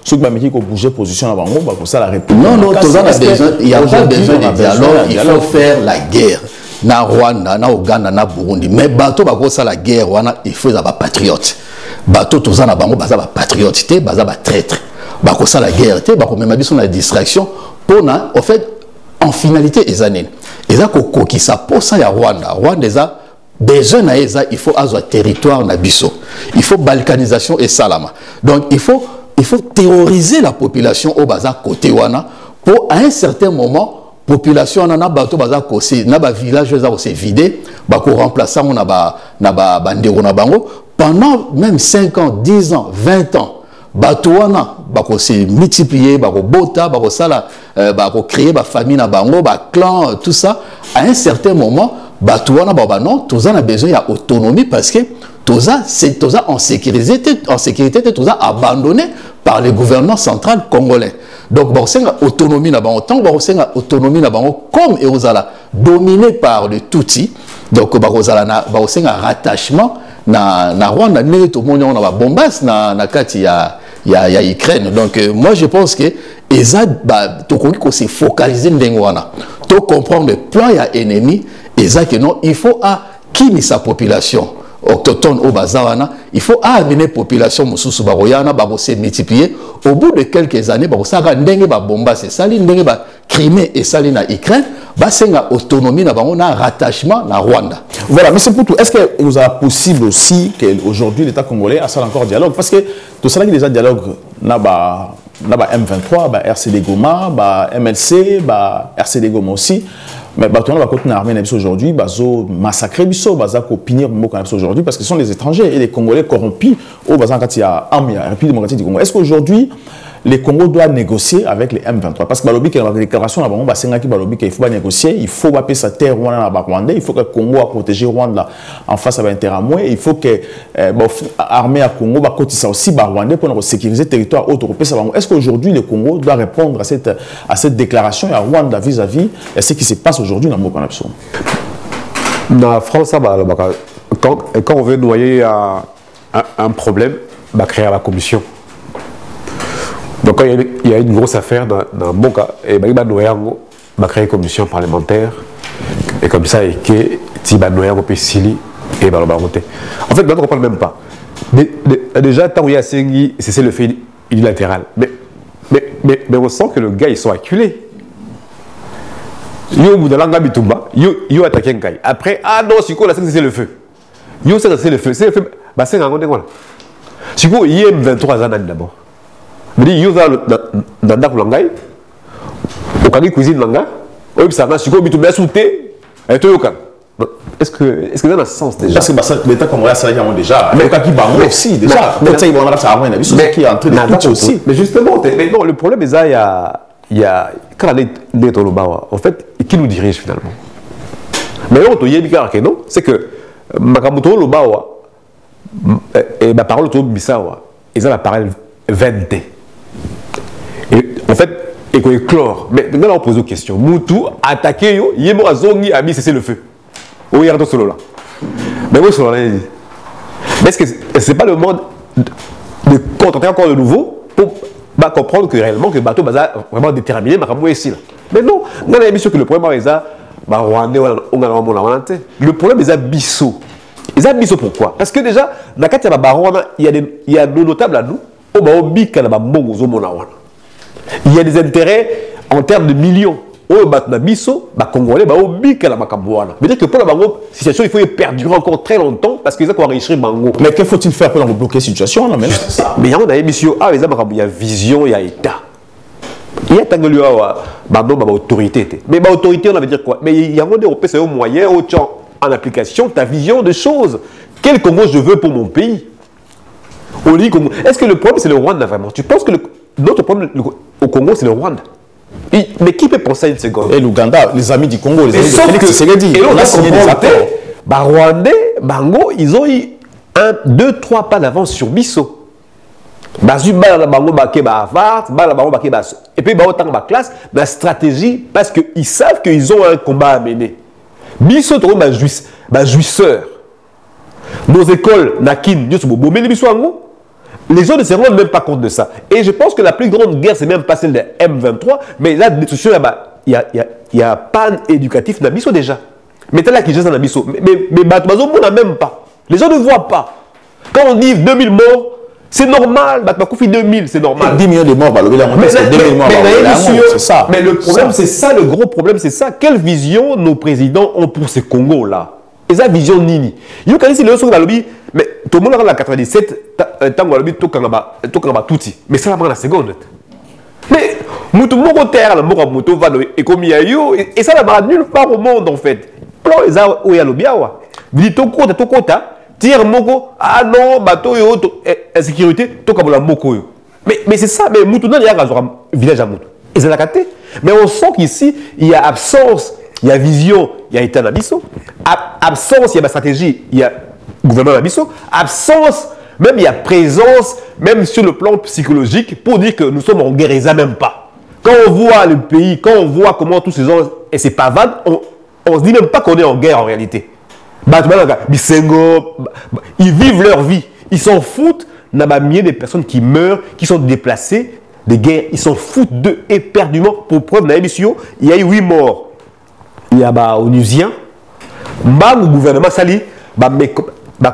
ceux qui ont bougé position avant moi, pour ça la réponse. Non, il n'y a pas besoin de dialogue, il faut faire la guerre. Na Rwanda, na Ouganda, na Burundi. Mais bateau ça la guerre, il faut être patriote. Bateau tout ça na bango baza patriote, baza traître. Bako ça la guerre, bako même sur la distraction pour na en fait en finalité les années. Et ça qui ça pour ça ya Rwanda. Rwanda ça besoin na il faut avoir territoire na biso. Il faut balkanisation et salama. Donc il faut terroriser la population au bazar côté wana pour à un certain moment population na bato baza kose na ba village za se vider ba ko remplacer on na ba ndeko na bango pendant même 5 ans 10 ans 20 ans bato wana ba ko se multiplier ba ko bota ba ko sala ba ko créer ba famille na bango ba clan tout ça à un certain moment bato wana ba non tous on a besoin ya autonomie parce que c'est en sécurité tous abandonné par le gouvernement central congolais. Donc, bon, c'est autonomie là-bas, autant c'est autonomie là-bas, comme et dominé par le Tutsi. Donc, c'est un rattachement na Rwanda, tout le monde a bombas na kati ya Ukraine. Donc, moi je pense que Ezad s'est focalisé ndengwana. To comprendre le plan ya ennemi, Ezad que non, il faut qui sa population autochtone au Bazawana, il faut amener la population mususu baroyana ba se multiplier au bout de quelques années ba saka ndenge ba bomba c'est sali ndenge ba Crimée et sali na Ukraine ba senga autonomie na bango na rattachement na Rwanda. Voilà, mais c'est pour tout. Est-ce que nous a possible aussi qu'aujourd'hui l'État congolais a ça encore dialogue parce que tout ça qui déjà dialogue na ba M23, ba RCD Goma, ba MLC, ba RCD Goma aussi. Mais on va continuer à armer aujourd'hui, bazo massacrer biso, baza ko punir aujourd'hui parce que ce sont les étrangers et les Congolais corrompus au bazan quand il y a armée République démocratique du Congo. Est-ce qu'aujourd'hui les Congo doivent négocier avec les M23 parce que balobi qu'il y a une déclaration là-bas, on va senga qui balobi qu'il faut négocier, il faut payer sa terre Rwanda, il faut que le Congo a protégé Rwanda en face à l'intérêt moins, il faut que l'armée à Congo va cotiser aussi Rwanda pour sécuriser le territoire autre. Est-ce qu'aujourd'hui le Congo doit répondre à cette déclaration à Rwanda vis-à-vis de ce qui se passe aujourd'hui dans le Congo? Dans la France, quand on veut noyer un problème, on va créer la commission. Donc quand il y a une grosse affaire dans le cas, et on va créer une commission parlementaire et comme ça et que si on peut s'y et on va monter. En fait, on ne parle même pas. Déjà, tant qu'il y a c'est le fait unilatéral. Mais on sent que le gars, ils sont acculés. Yo Boudalanga Bitumba, yo attaqué un gars. Après, ah non, c'est quoi la c'est le feu. Yo c'est le feu. C'est le feu. Bah c'est un gars. C'est quoi, il y a 23 ans d'abord. Mais il y a dans Langai, au Kagi cuisine Langa, au Ibsana, si vous bien sauté, et tout est-ce que ça a un sens déjà? Parce que l'État congolais ça y déjà. Mais Kaki Bango aussi déjà. Peut-être qu'il va ça avoir une avis qui est en train de aussi. Mais justement, non, le problème est il y a quand on est au Lobawa, en fait, qui nous dirige finalement? Mais là, on c'est que Makamuto Lobawa et ma parole au Bissawa, ils ont la parole 20. Et en fait, il faut éclore. Mais maintenant, on pose une question. Moutou, attaqué, il y a un zongi a mis cesser le feu. Oui, il y a un solo là. Mais oui, solo là. Mais est-ce que ce n'est pas le monde de contenter encore de nouveau pour comprendre que réellement que le bateau est vraiment déterminé, mais non, on a émission que le problème est ça. Le problème est Bissot. Ils ont Bissot pourquoi? Parce que déjà, dans le cas de il y a des notables à nous. Il y a des intérêts en termes de millions. Congolais, dire que pour la situation, il faut perdurer encore très longtemps parce qu'ils ont enrichi Bango. Mais que faut-il faire pour bloquer la situation? Mais il y a vision, il y a État. Il y a autorité. Mais autorité, on veut dire quoi? Mais il y a un moyen, en application, ta vision de choses. Quel Congo je veux pour mon pays? Est-ce que le problème c'est le Rwanda vraiment? Tu penses que notre problème au Congo c'est le Rwanda? Mais qui peut penser à une seconde? Et l'Ouganda, les amis du Congo, les amis de Félix Tshisekedi, on a signé des accords. Rwandais, Bango, ils ont eu 1, 2, 3 pas d'avance sur Bissot. Et puis ils ont la classe, la stratégie, parce qu'ils savent qu'ils ont un combat à mener. Bissot, c'est un jouisseur. Nos écoles, Nakin, les gens ne se rendent même pas compte de ça. Et je pense que la plus grande guerre, c'est même pas celle de M23, mais là, il y a pan éducatif dans Bissot déjà. Mais t'as là qui gère dans Bissot. Mais Batmazo, on n'a même pas. Les gens ne voient pas. Quand on dit 2000 morts, c'est normal. Batmakoufi 2000, c'est normal. 10 millions de morts, c'est 2000 morts. C'est ça. Mais le problème, c'est ça, le gros problème, c'est ça. Quelle vision nos présidents ont pour ce Congo-là? Et ça, vision Nini. Il y a si le son dans le lobby, mais tout le monde a 97, tant que le lobby, tout le monde a tout. Mais ça, la seconde. Mais Mutu moko terre la moko mutu va et comme il y a eu et ça n'a nulle part au monde en fait. Plan eza o ya lobiawa. Vidi to kota tire moko ah non bateau yo insécurité to kabola moko yo. Mais c'est ça mais mutu nan ya gazora village à mutu. Et c'est la caté. Mais on sent qu'ici il y a absence, il y a vision, il y a état d'abisso. Absence, il y a stratégie, il y a gouvernement d'abisso. Absence, même il y a présence, même sur le plan psychologique, pour dire que nous sommes en guerre, ils n'ont même pas. Quand on voit le pays, quand on voit comment tous ces gens et ces pavades, on se dit même pas qu'on est en guerre en réalité. Ils vivent leur vie, ils s'en foutent. Il y a des personnes qui meurent, qui sont déplacées, des guerres, ils s'en foutent d'eux éperdument. Pour preuve, dans l'émission, il y a eu 8 morts. Il y a des Onusiens, le gouvernement sali, des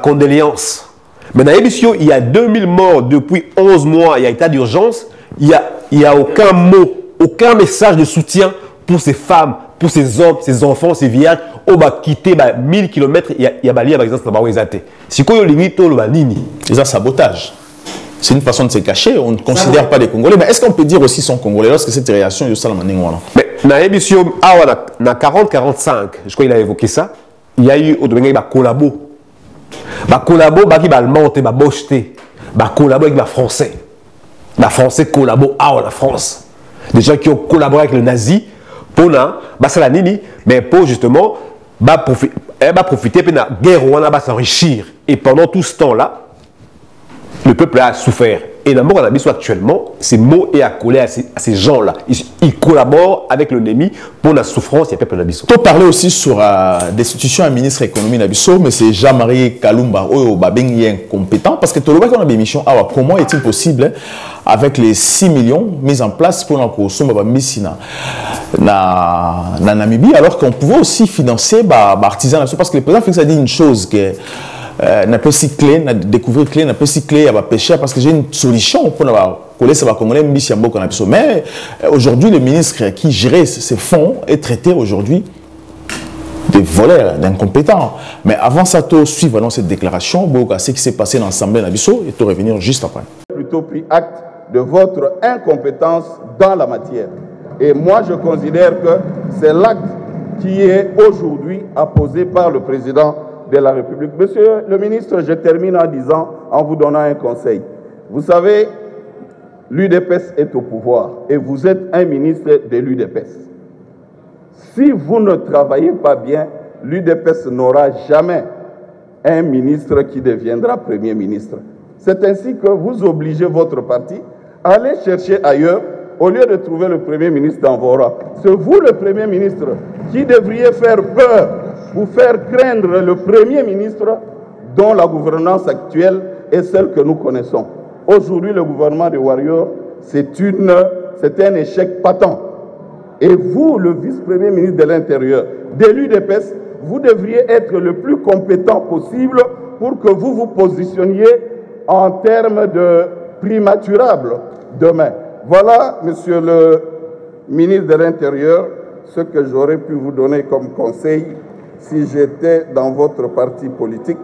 condoléances. Mais dans l'émission, il y a 2000 morts depuis 11 mois, il y a état d'urgence. Il n'y a aucun mot, aucun message de soutien pour ces femmes, pour ces hommes, ces enfants, ces vieillards. On va quitter 1000 km, il y a par exemple, si on limite, on va nini. C'est un sabotage. C'est une façon de se cacher. On ne considère pas les Congolais. Mais est-ce qu'on peut dire aussi sont Congolais lorsque cette réaction est de Salamandingwana? Mais dans l'émission, dans 40-45, je crois qu'il a évoqué ça, il y a eu au domaine de collabo. Collabo, qui va allemand, va bocheté. Collabo avec les Français. Les Français collabo à la France. Des gens qui ont collaboré avec le nazi pour la nini, mais pour justement profiter de la guerre où on va s'enrichir. Et pendant tout ce temps-là, le peuple a souffert. Et dans le monde actuellement, ces mots est accolé à ces gens-là. Ils collaborent avec l'ennemi pour la souffrance et le peuple d'Abisso. Tu parlais aussi sur la destitution du ministre de l'économie d'Abisso, mais c'est Jean-Marie Kalumba, qui est incompétent. Parce que tu as une émission, comment est-il possible, avec les 6 millions mis en place pour la consommation na Namibie, alors qu'on pouvait aussi financer les artisans? Parce que le président Félix a dit une chose que n'a pas si clé, n'a découvert clé, n'a pas si clé à pêcher parce que j'ai une solution pour coller ça va Congolais mais aujourd'hui le ministre qui gérait ces fonds est traité aujourd'hui de voleurs, d'incompétents. Mais avant ça, tu suivre dans cette déclaration, ce qui s'est passé dans l'Assemblée d'Abisso et tu revenir juste après. Plutôt pris acte de votre incompétence dans la matière. Et moi je considère que c'est l'acte qui est aujourd'hui apposé par le président de la République. Monsieur le ministre, je termine en disant, en vous donnant un conseil. Vous savez, l'UDPS est au pouvoir et vous êtes un ministre de l'UDPS. Si vous ne travaillez pas bien, l'UDPS n'aura jamais un ministre qui deviendra Premier ministre. C'est ainsi que vous obligez votre parti à aller chercher ailleurs au lieu de trouver le Premier ministre dans vos rangs. C'est vous le Premier ministre qui devriez faire peur, vous faire craindre le Premier ministre dont la gouvernance actuelle est celle que nous connaissons. Aujourd'hui, le gouvernement de Warrior, c'est un échec patent. Et vous, le vice-premier ministre de l'Intérieur, de l'UDPS, vous devriez être le plus compétent possible pour que vous vous positionniez en termes de primaturable demain. Voilà, monsieur le ministre de l'Intérieur, ce que j'aurais pu vous donner comme conseil si j'étais dans votre parti politique,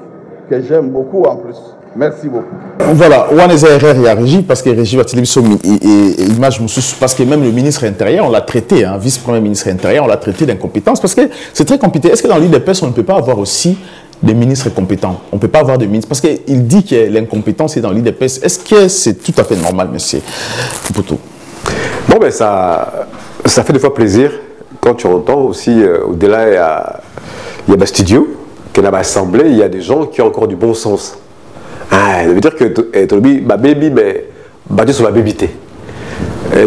que j'aime beaucoup en plus. Merci beaucoup. Voilà, on a erreur à Régie parce que Régie va télévision et image parce que même le ministre intérieur, on l'a traité, hein, vice-premier ministre intérieur, on l'a traité d'incompétence parce que c'est très compliqué. Est-ce que dans l'UDPS, on ne peut pas avoir aussi des ministres compétents? On ne peut pas avoir de ministres parce qu'il dit que l'incompétence est dans l'UDPS. Est-ce que c'est tout à fait normal, monsieur Poutou? Bon, ben ça fait des fois plaisir quand tu entends aussi, au-delà, il y a Bastudio, que dans l'Assemblée, il y a des gens qui ont encore du bon sens. Ah, ça veut dire que ma baby, mais battu sur ma bébité.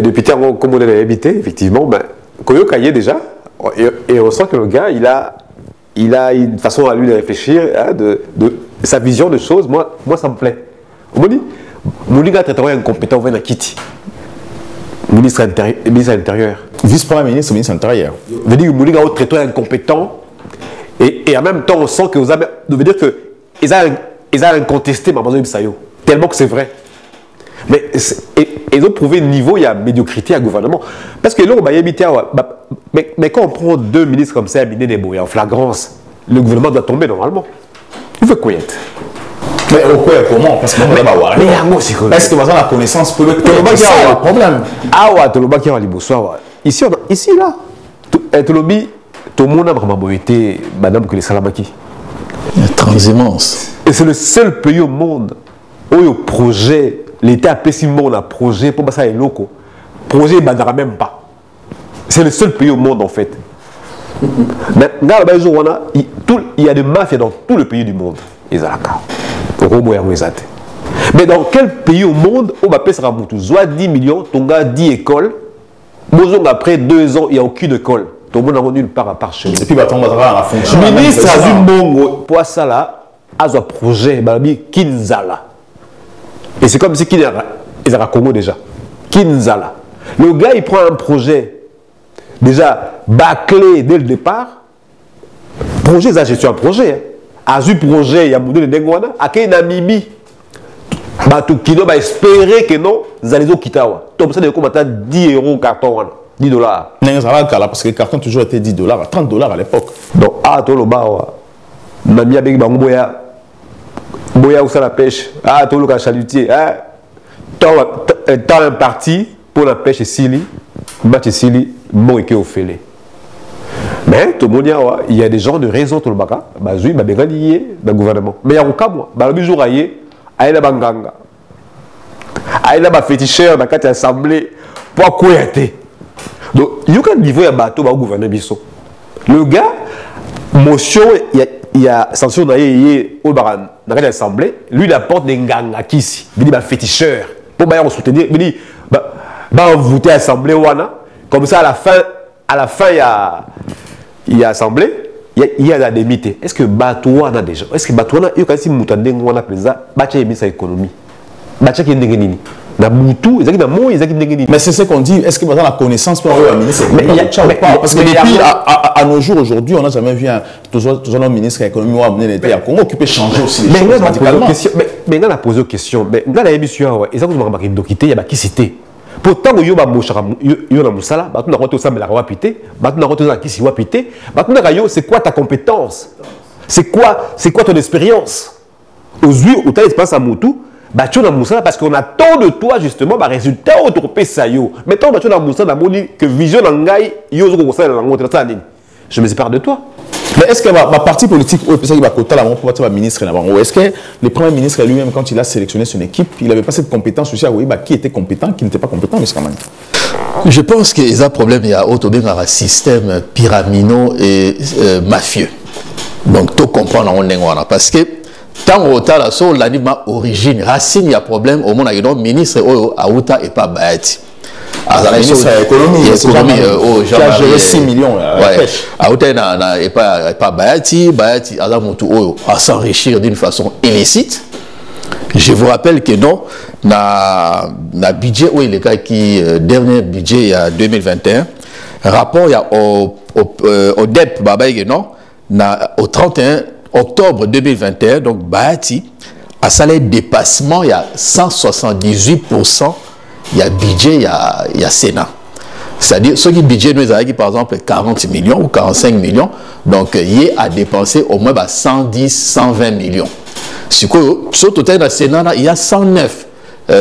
Depuis tant comme on a habité, effectivement, Koyo Kaye déjà, et on sent que le gars, il a une façon à lui de réfléchir, hein, de sa vision de choses. Moi, ça me plaît. On me dit, Mouliga est incompétent, on va Kitty. Ministre de l'Intérieur. Vice-premier ministre, ministre de l'Intérieur. Ça veut dire que Mouliga est traiteur incompétent, et en même temps, on sent que vous avez. Ça veut dire que ils ont incontesté Maman Sayo, tellement que c'est vrai. Mais ils ont prouvé le niveau, il y a médiocrité à gouvernement. Parce que là, on va y habiter. Mais quand on prend deux ministres comme ça, en flagrance, le gouvernement doit tomber normalement. Il veut quoi être? Mais pourquoi comment? Parce que mais est-ce que vous avez la connaissance pour le problème? Ah ouais, tu l'as qui a ici là, tu l'as dit, tout le monde a vraiment été madame que les Salamaki. Transhumance. Et c'est le seul pays au monde où le projet, l'État a payé un projet pour passer à l'eau. Projet ne va même pas. C'est le seul pays au monde en fait. Mais il y a des mafias dans tout le pays du monde. Mais dans quel pays au monde on va payer ça soit 10 millions, Tonga 10 écoles, après 2 ans, il n'y a aucune école. Tout le monde n'a nulle part à part chez nous. Et puis, on va la fonction. Le ministre a vu Mongo pour ça là, a un projet, Kinzala. Et c'est comme si il y a Congo déjà. Kinzala. Le gars, il prend un projet déjà bâclé dès le départ. Projet, ça, c'est un projet. A un projet, il y a Moudou de Dengwana, à quel Namibie. Tout qui doit espérer que non, vous allez au Kitawa. Donc, ça, comme 10 € carton, 10 $. Parce que le carton a toujours été 10 $, 30 $ à l'époque. Donc, tout le bas, Namia Beg Bangoya, Boya où ça la pêche, tout le cas chalutier, tant un parti pour la pêche Sili, match Sili, bon et au fêlé. Mais tout le monde il y a des gens de raison tout le baka, bazui, babengalié, le gouvernement. Mais il y a un cas, moi, le jour aïe, aïe la banganga, aïe la féticheur, dans la assemblée, pour quoi y donc, il y a un niveau de bateau au gouvernement Bisso. Le gars, motion, il y a sanction dans l'assemblée, lui il apporte des ganga qui ici, il dit féticheur, pour soutenir, il dit, voter à l'assemblée, comme ça à la fin il y a assemblée, il y a la démité. Est-ce que Batouana déjà, est-ce que Batouana, il y a quand même Moutandeng, on a président, Batia mis sa économie, Batia qui est ndengeni. Mais c'est ce qu'on dit. Est-ce que vous avez la connaissance pour le ministre? Parce que depuis à nos jours aujourd'hui, on n'a jamais vu toujours un ministre de l'économie ou à Congo qui peut changer aussi. Mais il a posé une question. Mais il a émission, il y a qui cité. Pourtant, il y a un moussala, c'est quoi ta compétence? C'est quoi ton expérience? Aux yeux, au temps d'expérience à Moutou, parce qu'on attend de toi justement un résultat autour de ça. Mais tant que tu as que vision je me sépare de toi. Mais est-ce que ma parti politique ou le ministre est-ce que le premier ministre lui-même, quand il a sélectionné son équipe, il n'avait pas cette compétence aussi à qui était compétent, qui n'était pas compétent, mais quand même. Je pense qu'il y a un problème, il y a un système pyramidal et mafieux. Donc tout comprendre parce que tant au la sur l'anima origine racine il y a problème au monde le ministre Aouta et pas Baati. Le ministre de l'économie qui a géré 6 millions Aouta et pas Baati à s'enrichir d'une façon illicite. Je vous rappelle que non na budget où il est qui dernier budget il y a 2021 rapport il y a au DEP non au 31 octobre 2021, donc Bahati a salaire dépassement, il y a 178%, il y a budget, il y a Sénat. C'est-à-dire, ceux qui budget nous a par exemple 40 millions ou 45 millions, donc il a dépensé au moins 110, 120 millions. Sur le total de Sénat, il y a 109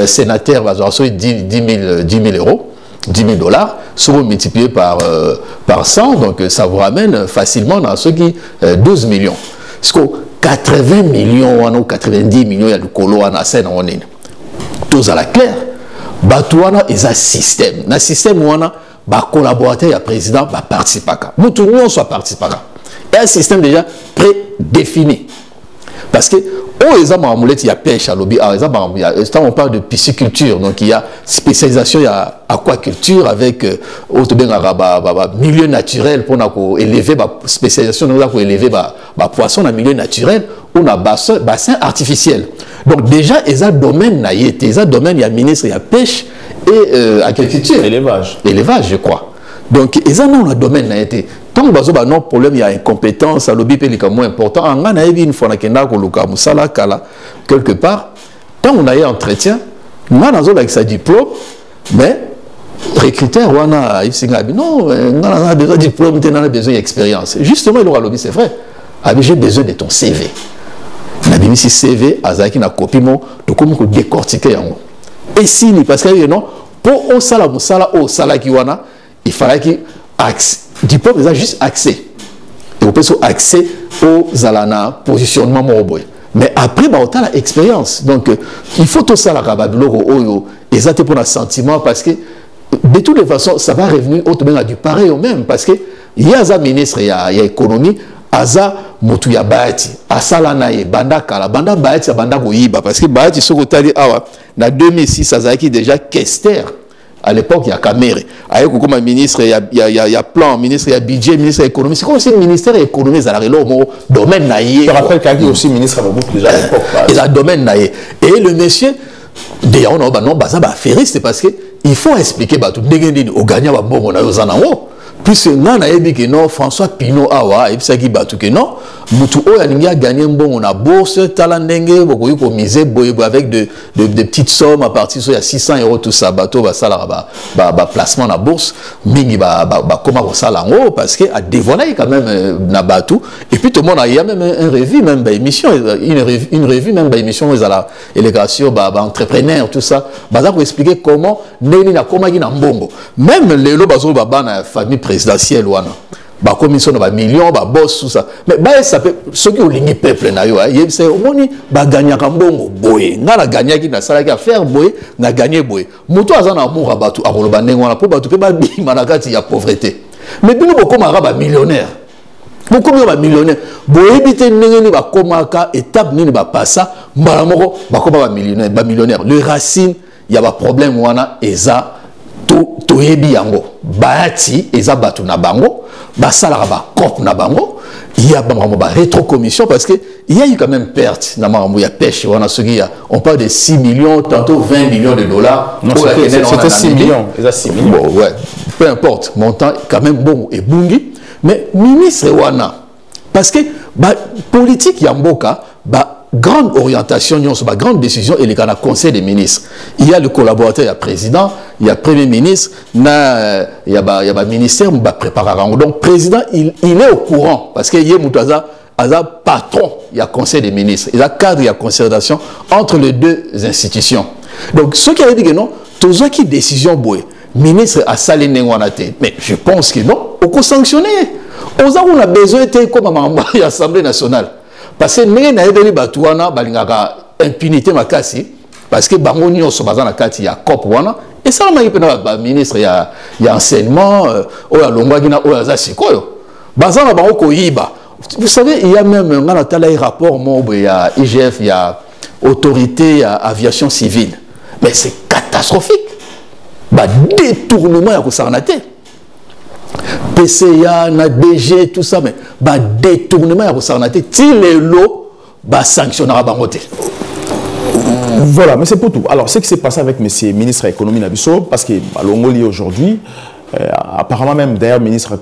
sénateurs, 10 000 euros. 10 000 $, seront multipliés par 100, donc ça vous ramène facilement dans ceux qui 12 millions. Parce que 80 millions ou 90 millions, il y a le colo en scène en ligne. Tout à la claire, Batouana est un système. Dans le système où on a collaborateur, il y a président, participe à nous tout le monde soit participant. Et un système déjà prédéfini. Parce que, il y a pêche à l'objet. On parle de pisciculture, donc il y a spécialisation, il y a aquaculture avec milieu naturel pour élever spécialisation pour élever poisson dans milieu naturel ou dans bassin artificiel. Donc déjà, il y a un domaine, il y a ministre, il y a pêche et agriculture. Élevage. Élevage, je crois. Donc, il y a un domaine. Tant que il y a un problème, il y a incompétence, le BIP est moins important. On a une fois quelque part, tant qu'on a un entretien, on a sa diplôme, mais recruteur, on a besoin de diplôme, on a besoin d'expérience. Justement, il aura lobby, c'est vrai. J'ai besoin de ton CV. na bimisi CV azaki na copie mo to comme ko décortiquer yango et si ni parce que non pour au sala musala au sala ki wana il fallait que du peuple ils a juste accès et on peut accès aux alana positionnement mo mais après bah autant l'expérience donc il faut tout ça la rababiloko oyo exact pour un sentiment parce que de toutes les façons ça va revenir autrement du pareil au même parce que il y a un ministre il y a économie aza mutu ya bahati asala na ye banda kala banda bahati banda koyiba parce que bahati sokotali awa na 2006 azaki déjà Kester à l'époque il y a Kamere aye ko comme ministre il y a plan ministre il y a budget ministre de l'économie c'est comme si le ministère de l'économie ça la mon domaine na ye je rappelle qu'il y a aussi ministre à Mobutu déjà à l'époque et la domaine na ye et le monsieur d'ailleurs on a non baza ba ferré c'est parce que il faut expliquer ba tout ndenge au gagnant ba bongo na yo zanango puisque non na yebi que non François Pinault awa et puis batu que non mutu o ya lingi a gagné bon on a bourse talendenge beaucoup ko miser boye avec de petites sommes à partir de 600 € tout ça bateau va ça ba placement na bourse mingi ba comment ça là parce que a dévoilé quand même na bateau et puis tout le monde a y a même un revue même ba émission une revue même ba émission ils la élégation ba entrepreneur tout ça baza pour expliquer comment neni na comment na mbongo même les lo bazo ba na famille présidentielle wana ba commission ba millions ba boss tout ça mais ba ça peut ceux qui ont ligné peuple na yo c'est au moni ba gagner mbongo boye nga na gagner ki na sala ki affaire boye na gagner boye muto azana amour abatu akoloba ndenge wana po batu pe ba bima na kati ya pauvreté mais bino boko mara ba millionnaire beaucoup ba millionnaire boye bité ndenge ni ba komaka étape ni ba passa mbala moko ba ko ba millionnaire le racine il y a ba problème wana eza to yebi yango baati eza batu na bango basala ba cop na bango il y a ba rétro commission parce que il y a eu quand même perte na mambo ya pêche wana soki ya on parle de 6 millions tantôt 20 millions de dollars non c'était 6 millions eza 6 millions bon ouais peu importe montant quand même bon et bungi mais ministre wana parce que ba politique ya mboka ba grande orientation, grande décision, et les conseil des ministres. Il y a le collaborateur, il y a le président, il y a le premier ministre, il y a le ministère, il prépare. Donc, le président, il est au courant, parce qu'il y a patron, il y a conseil des ministres, il y a cadre, il y a concertation entre les deux institutions. Donc, ceux qui avaient dit que non, tous ceux qui décision, ministre a salé mais je pense que non, on peut sanctionner. On a besoin d'être comme l'Assemblée nationale. Parce que nous avons batouana balingaka impunité makasi parce que bango nyonso bazana kati ya cop wana et ça m'a pena ba ministre ya enseignement oya longwaki na oya za sikoyo bazana bango ko yiba vous savez il y a même ngana tala rapport mo ya IGF ya autorité ya aviation civile mais c'est catastrophique ba détournement ya ko sarnaté PCA, na DG, tout ça, mais bah détournement à Rossarnaté, si les lots, bah sanctionnera Bangote. Voilà, mais c'est pour tout. Alors, ce qui s'est passé avec M. le ministre de l'économie Nabiso, parce que l'Ongoli aujourd'hui, apparemment même d'ailleurs ministre de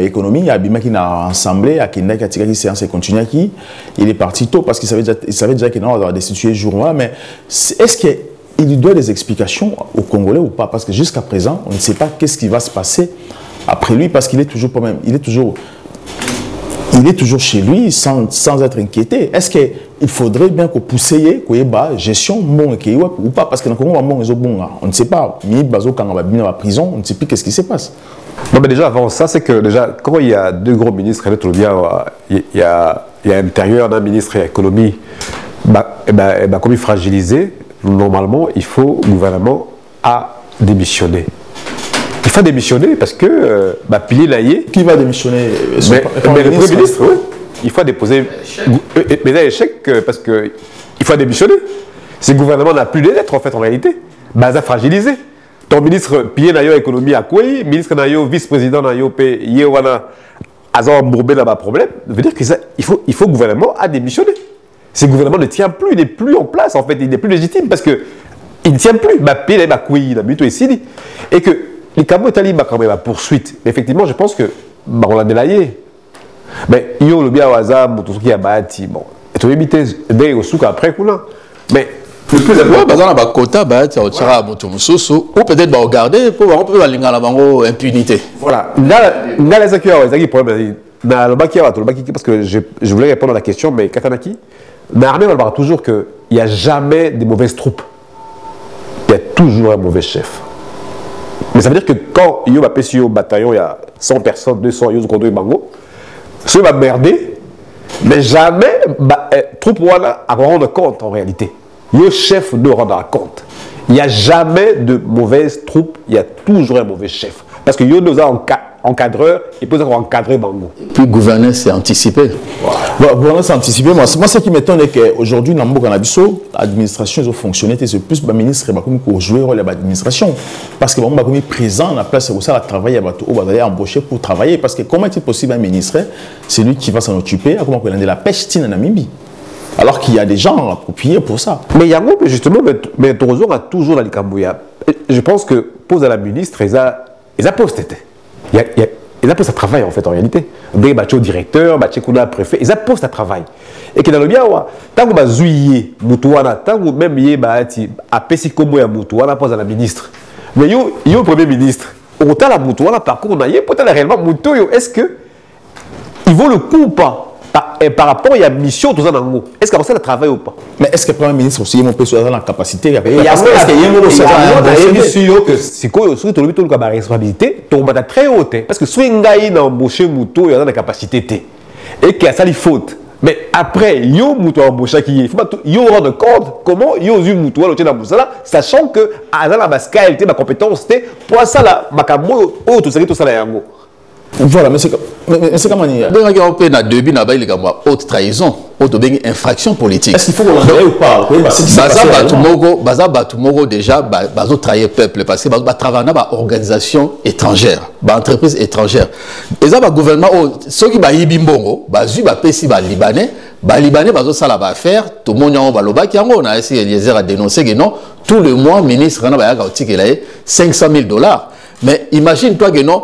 l'économie, il y a Bima qui n'a assemblé, à Kenda qui a tiré séance et continue qui, il est parti tôt parce qu'il savait déjà qu'il allait destituer jour-là, mais est-ce qu'il doit des explications aux Congolais ou pas? Parce que jusqu'à présent, on ne sait pas qu'est-ce qui va se passer après lui, parce qu'il est toujours il est toujours chez lui sans être inquiété. Est-ce qu'il faudrait bien qu'on pousse la gestion ou pas? Parce que on ne sait pas. Quand on va venir à la prison, on ne sait plus qu'est-ce qui se passe. Non, mais déjà avant ça, c'est que déjà, quand il y a deux gros ministres, il y a l'intérieur, un ministre de l'économie, comme il fragilisé, normalement, il faut le gouvernement à démissionner. Il faut démissionner parce que pilier laïé. Qui va démissionner? Mais le Premier ministre, oui. Il faut déposer. Mais là, échec parce qu'il faut démissionner. Ce gouvernement n'a plus de lettres en fait en réalité. Ça fragilisé. Ton ministre pilier naïo économie à quoi? Ministre naïo vice-président naïo pe yewana azor mbourbé là-bas problème. Ça veut dire qu'il faut le gouvernement à démissionner. Ce gouvernement ne tient plus, il n'est plus en place en fait, il n'est plus légitime parce que il ne tient plus. Pilier là il a buté ici et que les Cabo Itali quand même la poursuite. Mais effectivement, je pense que on l'a délayé. Mais il y a le bien au hasard, tout ce qui a bâti. Bon, et tu éviter d'ailleurs au souk après coup là. Mais le plus important, dans la quota, ou peut-être regarder pour voir un peu la impunité. Voilà. Là, les accueils, les problèmes. Parce que je voulais répondre à la question, mais Katanaki, l'armée, on parle toujours qu'il n'y a jamais de mauvaises troupes. Il y a toujours un mauvais chef. Mais ça veut dire que quand il y a un bataillon, il y a 100 personnes, 200, il y a un bango, ceux va merder, mais jamais troupe à rendre compte en réalité. Le chef ne rendra compte. Il n'y a jamais de mauvaises troupes, il y a toujours un mauvais chef. Parce que il y a un encadreur, il peut encadrer Bango. Puis gouverner, c'est anticipé. Voilà. Gouverner, c'est anticipé. Moi, ce qui m'étonne est qu'aujourd'hui, dans l'administration, ils ont fonctionné, c'est plus le ministre qui a joué le rôle de l'administration. Parce que le ministre est présent à la place où ça va travailler, on va aller embaucher pour travailler. Parce que comment est-il possible un ministre, c'est lui qui va s'en occuper, comment on peut la pêche en Namibie. Alors qu'il y a des gens appropriés pour ça. Mais il y a justement, mais Torozo a toujours la Likambouya. Je pense que pose à la ministre, ils a posté. Ils a posté à travail en fait en réalité. Des bâtiments directeurs, bâtiments préfet, ils a posté à travail. Et que dans le bien, tant que Zouye, Moutouana, tant que même Yébati, a Pessi Komo ya Moutouana pose à la ministre. Mais yo premier ministre, autant la Moutouana, par contre, on a peut-être réellement Moutouyo, est-ce que il vaut le coup ou pas? Par rapport à la mission, tout ça dans le est-ce qu'il y a un travail ou pas? Mais est-ce que le Premier ministre aussi a la capacité? Est-ce qu'il y a une mission que si tu as la responsabilité, tu as très haute. Parce que si tu as embauché Moutou, il y a la capacité. Et qu'il y a ça, il faute. Mais après, il y a Moutou embauché qui est. Il y a rendre compte comment il y a eu Moutou dans la sachant que à la qualité, ma compétence, pour ça, tout ça, voilà, mais c'est comment dire? On a deux bins il y a haute trahison, haute infraction politique. Est-ce qu'il faut l'enlever ou pas? Baza Batumogo déjà, bazo trahir peuple parce que baza travailler dans une organisation étrangère, une entreprise étrangère. Et ça, le gouvernement, ceux qui ba yibimbongo, bazu ba pesi ba libanais bazo ça la va faire. Tout le monde en va loba qui on a essayé Eliezer à dénoncer que non, tout le mois ministre na ba ya ka 500 000 $. Mais imagine-toi que non.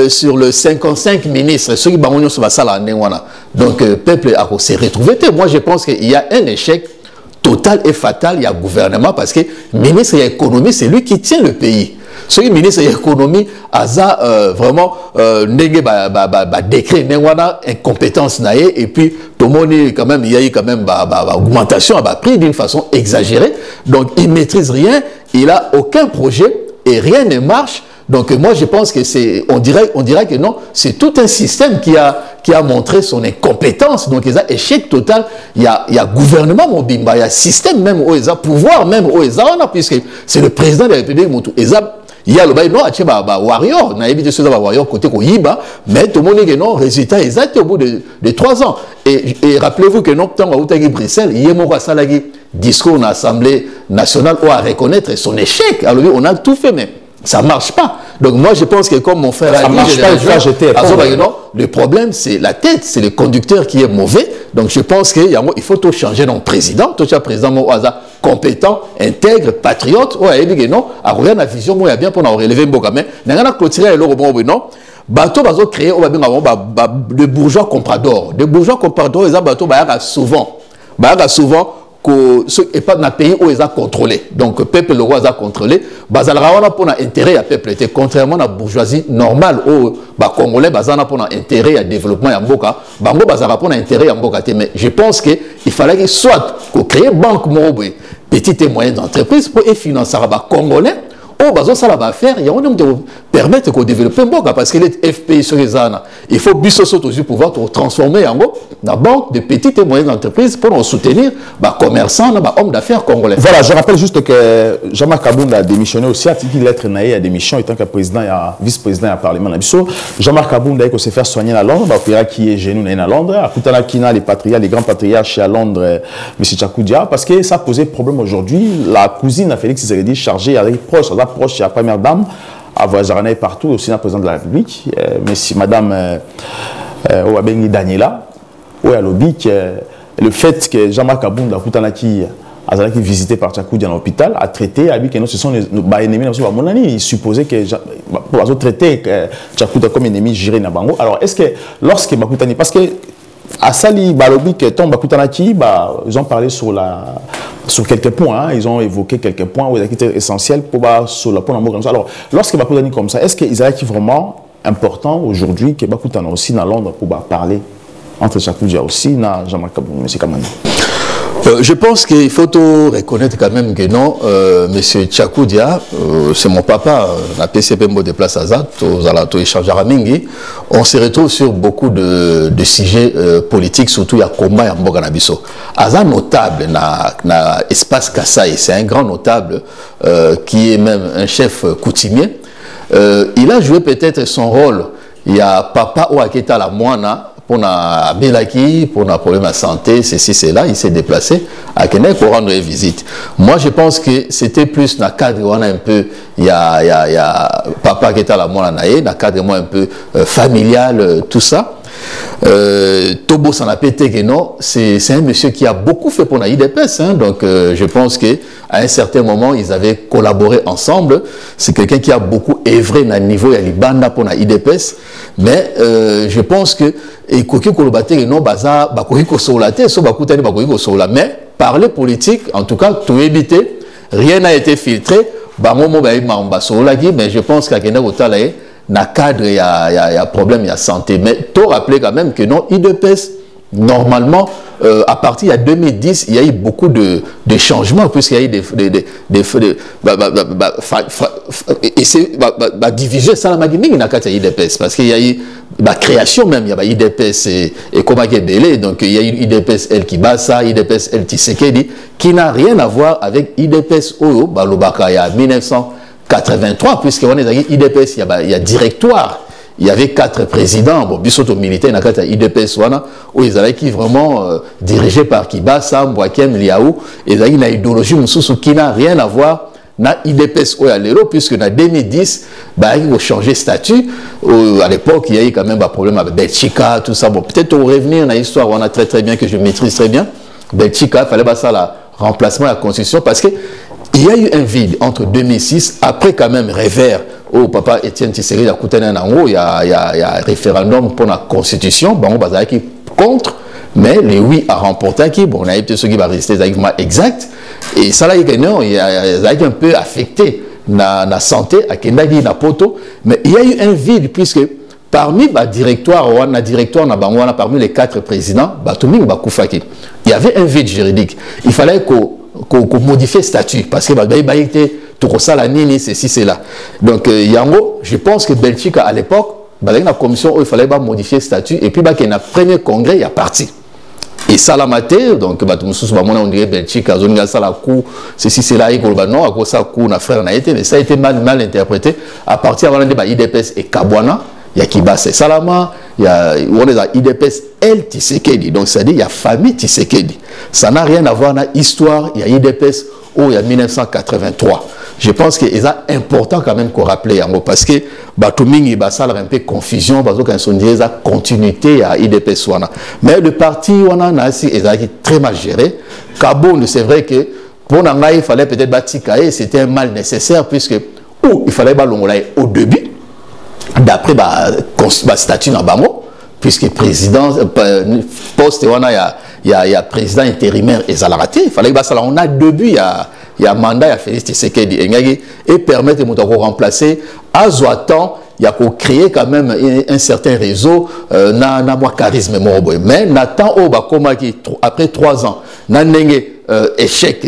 Sur le 55 ministres, ceux qui ont sur la salle en Néwana. Donc, le peuple a s'est retrouvé. Moi, je pense qu'il y a un échec total et fatal. Il y a gouvernement parce que le ministre de l'économie, c'est lui qui tient le pays. Ce ministre de l'économie a vraiment décret Néwana, incompétence et puis tout le monde quand même, il y a eu quand même augmentation à prix d'une façon exagérée. Donc, il ne maîtrise rien, il n'a aucun projet et rien ne marche. Donc moi je pense que c'est, on dirait que non, c'est tout un système qui a montré son incompétence. Donc il y a échec total, il y a gouvernement Mobimba, il y a système même, il y a pouvoir même, puisque c'est le président de la République, il y a le bail non, il y a warrior, on a évité ce warrior côté Koyiba, mais tout le monde dit que non, résultat exact au bout de 3 ans. Et rappelez-vous que non, tant que Bruxelles, il y a un discours dans l'Assemblée nationale où à reconnaître son échec. Alors on a tout fait même. Ça ne marche pas. Donc moi je pense que comme mon frère ça ne marche pas, le problème c'est la tête, c'est le conducteur qui est mauvais. Donc je pense qu'il faut tout changer dans le président. Tout le président compétent, intègre, patriote. Ouais, il dit non, à regarder la vision, moi il y a bien pour relever Mboka. Mais il y a clôturé le rebond non. Bateau bazo créé de bourgeois compradors. De bourgeois compradors, ils ont bateau souvent. Et pas dans le pays où ils ont contrôlé. Donc, le peuple, le roi a contrôlé. Bazalrawana pour l'intérêt à peuple. Contrairement à la bourgeoisie normale où les Congolais bazana pour l'intérêt à développement à Mboka, Bango bazara pour l'intérêt à Mboka. Mais je pense qu'il fallait que soit créer banque morobé, petite et moyenne d'entreprise pour financer les Congolais. Ça va faire, il y a un homme de permettre de développer Mboka parce que les FPI sur les ANA, il faut aussi pouvoir transformer en la banque de petites et moyennes entreprises pour nous soutenir les commerçants, les hommes d'affaires congolais. Voilà, je rappelle juste que Jean-Marc Kabounda a démissionné aussi, à titre de lettre naïe à démission, étant que président et vice-président du Parlement. Jean-Marc Kabounda a s'est fait soigner à Londres, qui est genou à Londres, à Koutana Kina, les grands patriarches à Londres, M. Tchakoudia, parce que ça posait problème aujourd'hui. La cousine a Félix Tshisekedi chargée avec proche de la première dame, à voyager partout, aussi la présidente de la République, madame Ouabengi Daniela, où elle a dit que le fait que Jean-Marc Kabounda a visité par Tchakoudia dans l'hôpital, a traité, a dit que ce sont nos ennemis, il supposait que pour traiter Tchakoudia comme ennemi géré na bango. Alors est-ce que lorsque Bakoutani, parce que à Sali Balobi que Tom Bakoutanaki, ils ont parlé sur quelques points, ils ont évoqué quelques points où ils étaient essentiels pour sur la point comme ça. Alors, lorsque Bakoutani comme ça, est-ce qu'ils est vraiment important aujourd'hui que Bakoutana aussi dans Londres pour parler entre Tchakoudia aussi, na Jean-Marc Kabounda, M. Kamani? Je pense qu'il faut tout reconnaître quand même que non, M. Tchakoudia, c'est mon papa, la PCP Mbo de Place Azat, aux Alato et Chanjaramingi, on se retrouve sur beaucoup de sujets politiques, surtout il y a combat en Mboganabiso. Azat notable, na espace Kassai, c'est un grand notable qui est même un chef coutumier. Il a joué peut-être son rôle, il y a papa Ouaketa la Moana, pour na Belaki, pour un problème de santé, ceci, c'est là, il s'est déplacé à Kenya pour rendre visite. Moi, je pense que c'était plus dans le cadre où on a un peu, il y a papa qui est à la moine, dans le cadre un peu familial, tout ça. Tobo s'en a pété que non, c'est un monsieur qui a beaucoup fait pour la IDPS, hein, donc je pense qu'à un certain moment ils avaient collaboré ensemble. C'est quelqu'un qui a beaucoup œuvré dans le niveau de l'Ibanda pour la IDPS, mais je pense que mais parler politique, en tout cas tout éviter, rien n'a été filtré. Mais je pense qu'à dans le cadre, il y a problème, il y a santé. Mais il faut rappeler quand même que non, IDPS, normalement, à partir de 2010, il y a eu beaucoup de changements, puisqu'il y a eu des division, ça la IDPS, parce qu'il y a eu la création même, il y a IDPS et Komakebele, donc il y a eu IDPS El Kibasa, IDPS El Tisekedi, qui n'a rien à voir avec IDPS Oyo, Balobaka, il y a 1983, puisqu'on est dans IDPS, il y a directoire. Il y avait 4 présidents, bon, Bissoto militaire, il y a IDPS, où ils avaient qui vraiment dirigé par Kibasa, Mbwakem, Liaou, et il y a une idéologie qui n'a rien à voir na IDPS Oyalero, puisque dans 2010, ils ont changé de statut. À l'époque, il y a eu quand même un problème avec Belchika, tout ça. Bon, peut-être on revenir dans l'histoire, on a très bien, que je maîtrise très bien. Belchika, il fallait pas ça, la remplacement de la Constitution, parce que il y a eu un vide entre 2006, après quand même Révert, où papa Étienne Tshisekedi a coûté un anneau, il y a un référendum pour la Constitution, bon, on va dire contre, mais les oui a remporté qui, bon, on a été ceux qui va rester exact, et ça là, il y a un peu affecté la santé, à Kendagi, na poto, mais il y a eu un vide, puisque parmi les directoires, parmi les 4 présidents, il y avait un vide juridique. Il fallait qu'on modifie le statut, parce que tout ça, la nini, ceci, c'est là. Donc, Yango, je pense que Belgique, à l'époque, la commission, il fallait modifier le statut, et puis, il y a un premier congrès, il y a parti. Et ça l'a maté, donc, on dirait Belgique, ceci, c'est là, non, à cause ça, frère n'a été, mais ça a été mal interprété, à partir de IDPS et Kabwana. Il y a Kibasa et Salama, il y a IDPS El Tisekedi, donc c'est-à-dire il y a famille Tisekedi. Ça n'a rien à voir avec l'histoire, il y a IDPS où il y a 1983. Je pense que c'est important quand même qu'on rappelle, parce que Batuming ça a un peu confusion, parce qu'on dit la continuité à IDPS. Mais le parti, on a très mal géré. Kaboun, c'est vrai que pour Nanga, il fallait peut-être Batikaye, c'était un mal nécessaire, puisque il fallait Balongolaye au début. D'après le statut dans Bango, puisque président, poste, il y a président intérimaire et Zalaraté, il fallait que on a deux buts, il y a mandat, il y a Félix Tshisekedi et permettre de remplacer à Zouatan, il y a pour créer quand même un certain réseau, n'a moins charisme, mais Nathan après 3 ans, n'a échec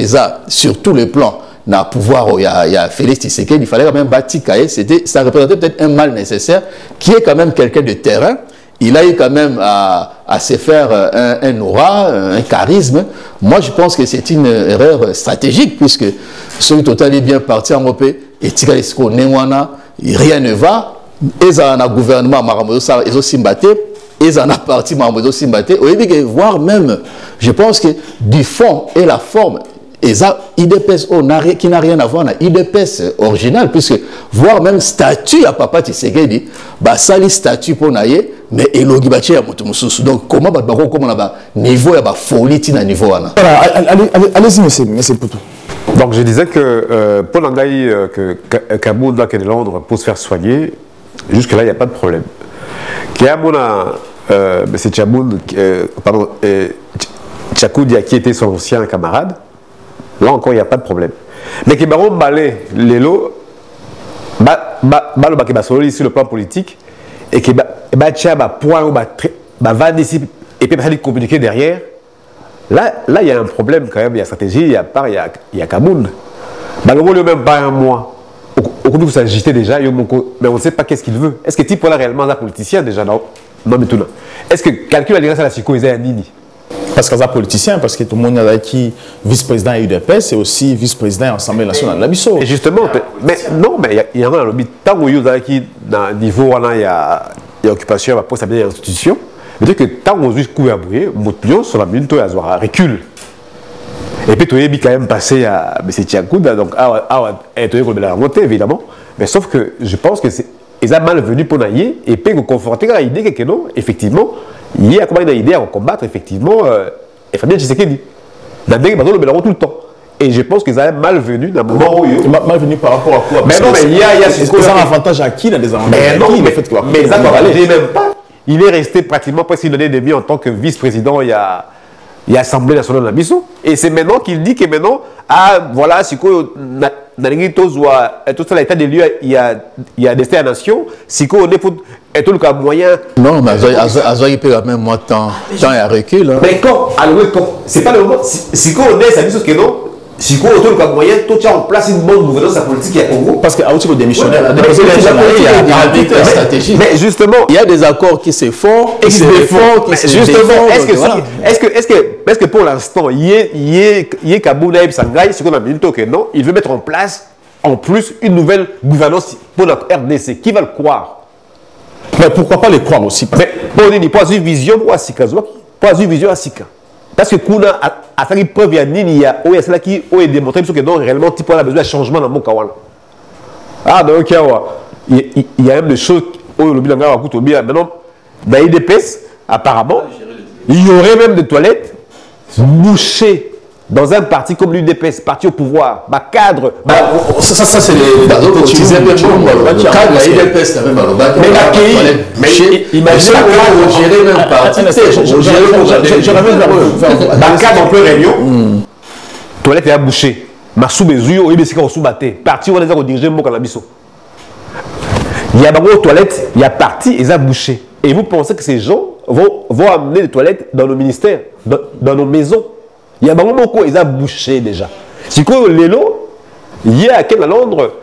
sur tous les plans. Dans le pouvoir, il y a Félix Tshisekedi, il fallait quand même bâtir Kaye, ça représentait peut-être un mal nécessaire, qui est quand même quelqu'un de terrain. Il a eu quand même à se faire un aura, un charisme. Moi, je pense que c'est une erreur stratégique, puisque celui total est bien parti en Europe, et Tigalisco Newana, rien ne va. Ils ont un gouvernement, ils ont simbaté, ils ont un parti, ils ont simbaté. Voire même, je pense que du fond et la forme, et ça, IDPS qui n'a rien à voir avec IDPS original, puisque voir même statut à papa Tshisekedi, ça les statut pour naïe, mais Elogi Baché à Moutoumousou. Donc, comment on a niveau, il y a folie à niveau. Allez-y, monsieur Poutou. Donc, je disais que pour l'Angaï, que Kaboun doit quitter Londres pour se faire soigner, jusque-là, il n'y a pas de problème. M. Tchaboun, pardon, Tchakoudia, qui était son ancien camarade, là encore, il n'y a pas de problème. Mais qui baron balé les lots, balo ba solo sur le plan politique et qui ba tia ba point ou ba va ici et puis il communiquer derrière Là, il y a un problème quand même, il y a stratégie, il y a Kaboun. Balongo lui même pas un mois. Au coup, vous s'agitez déjà, mais on ne sait pas qu'est-ce qu'il veut. Est-ce que type là réellement un politicien déjà? Non, mais tout là. Est-ce que calcul à l'IRS à la Chico, il est un nini? Parce qu'il y a un politicien, parce que tout le monde est qui vice-président à UDPS et aussi vice-président à l'Assemblée nationale de la Bissau. Et justement, mais non, mais il y a un lobby. Tant que vous avez qui, dans le niveau, il y a occupation, après ça vient l'institution. C'est-à-dire que tant que vous avez couvert bouillé, votre sur la minute, il y a un recul. Et puis, tu as quand même passé à M. Tchakouda, donc, tu as la montée, évidemment. Mais sauf que je pense que c'est malvenu pour naïe, et puis, vous confortez à l'idée que non, effectivement, il y a une idée à combattre, effectivement, Fabien Tshisekedi. Dans le monde, tout le temps. Et je pense qu'ils avaient malvenu dans le moment où ils malvenu par rapport à quoi? Mais non, mais il y a un avantage à qui, là, des avantages à qui? Mais ça, même pas. Il est resté pratiquement presque une année et demie en tant que vice-président. Il y a l'Assemblée nationale de la Bissau. Et c'est maintenant qu'il dit que maintenant, voilà, c'est quoi, dans l'état des lieux, il y a destin à la nation. C'est quoi, on est pour tout le cas moyen. Non, mais il peut quand même moins de temps et recul. Mais quand, c'est pas le moment. Si quoi, on est, ça dit ce que non. Si quoi, autour du moyen, tout tient en place une bonne gouvernance politique à Congo. Parce qu'à outil de démissionnaire, mais justement, il y a des accords qui se font, qui se défendent. Justement, est-ce que pour l'instant, il y a Kabouna et Sangaï, ce qu'on a dit que non, il veut mettre en place en plus une nouvelle gouvernance pour la RDC. Qui va le croire? Mais pourquoi pas le croire aussi? Mais pour dire, pas une vision pour Asika, pas une vision Asika. Parce que Kuna a fait une preuve, il y a Nini, il y a cela qui est démontré que non, réellement, il a besoin de changement dans mon Kawala. Ah, donc, il y a même des choses, maintenant, dans l'IDPS, apparemment, il y aurait même des toilettes bouchées dans un parti comme l'UDPS, parti au pouvoir, cadre. Ça c'est les cadre de l'UDPS, mais imaginez comment on gérait même parti. Cadre en plein réunion, toilette est bouchée. Massou Bezuyo, Ibesika au sous-batté. Parti où on les a dirigé mon cannabis. Il y a d'abord aux toilettes, il y a parti, ils ont bouché. Et vous pensez que ces gens vont amener les toilettes dans nos ministères, dans nos maisons? Il y a un moment où ils ont bouché déjà. Si quoi, l'élo, il y a à quel à Londres,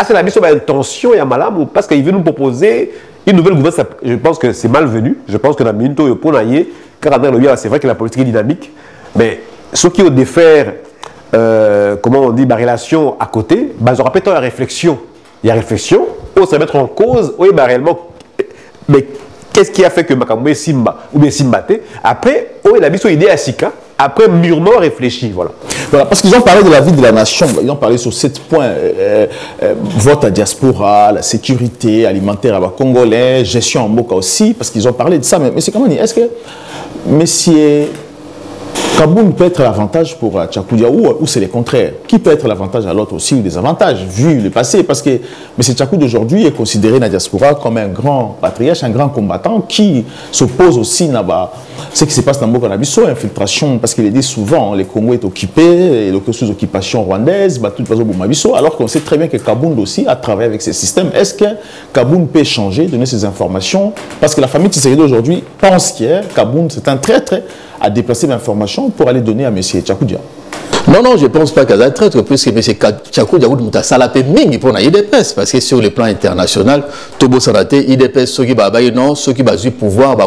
c'est la mission d'intention, il y a malam, parce qu'il veut nous proposer une nouvelle gouvernance. Je pense que c'est malvenu. Je pense que la minute où on a yé, car c'est vrai que la politique est dynamique, mais ceux qui ont défaire, comment on dit, la relation à côté, ils auront peut-être une réflexion. Il y a réflexion, on se mettre en cause, oui, réellement, mais qu'est-ce qui a fait que Makamoué Simba ou bien Simbate, après, il a mis son idée à Sika. Après, mûrement réfléchi, voilà. Parce qu'ils ont parlé de la vie de la nation, ils ont parlé sur 7 points, vote à diaspora, la sécurité alimentaire à la Congolais, gestion en Moka aussi, parce qu'ils ont parlé de ça, mais c'est comment dire, est-ce que Messieurs Kaboun peut être l'avantage pour Tchakoudia ou c'est le contraire? Qui peut être l'avantage à l'autre aussi ou des avantages, vu le passé? Parce que M. Tchakoud aujourd'hui est considéré dans la diaspora comme un grand patriarche, un grand combattant qui s'oppose aussi à ce qui se passe dans Moka Nabiso, infiltration, parce qu'il dit souvent le Congo est occupé, et le sous occupation rwandaise, alors qu'on sait très bien que Kaboun aussi a travaillé avec ces systèmes. Est-ce que Kaboun peut changer, donner ces informations? Parce que la famille Tshisekedi aujourd'hui pense que Kaboun c'est un traître à déplacer l'information pour aller donner à M. Tchakoudia. Non, je ne pense pas qu'elle a traître, puisque M. Tchakoudia a salapé mingi pour l'IDPS, parce que sur le plan international, Tobo Sanate, IDPS, ceux qui ont eu pouvoir,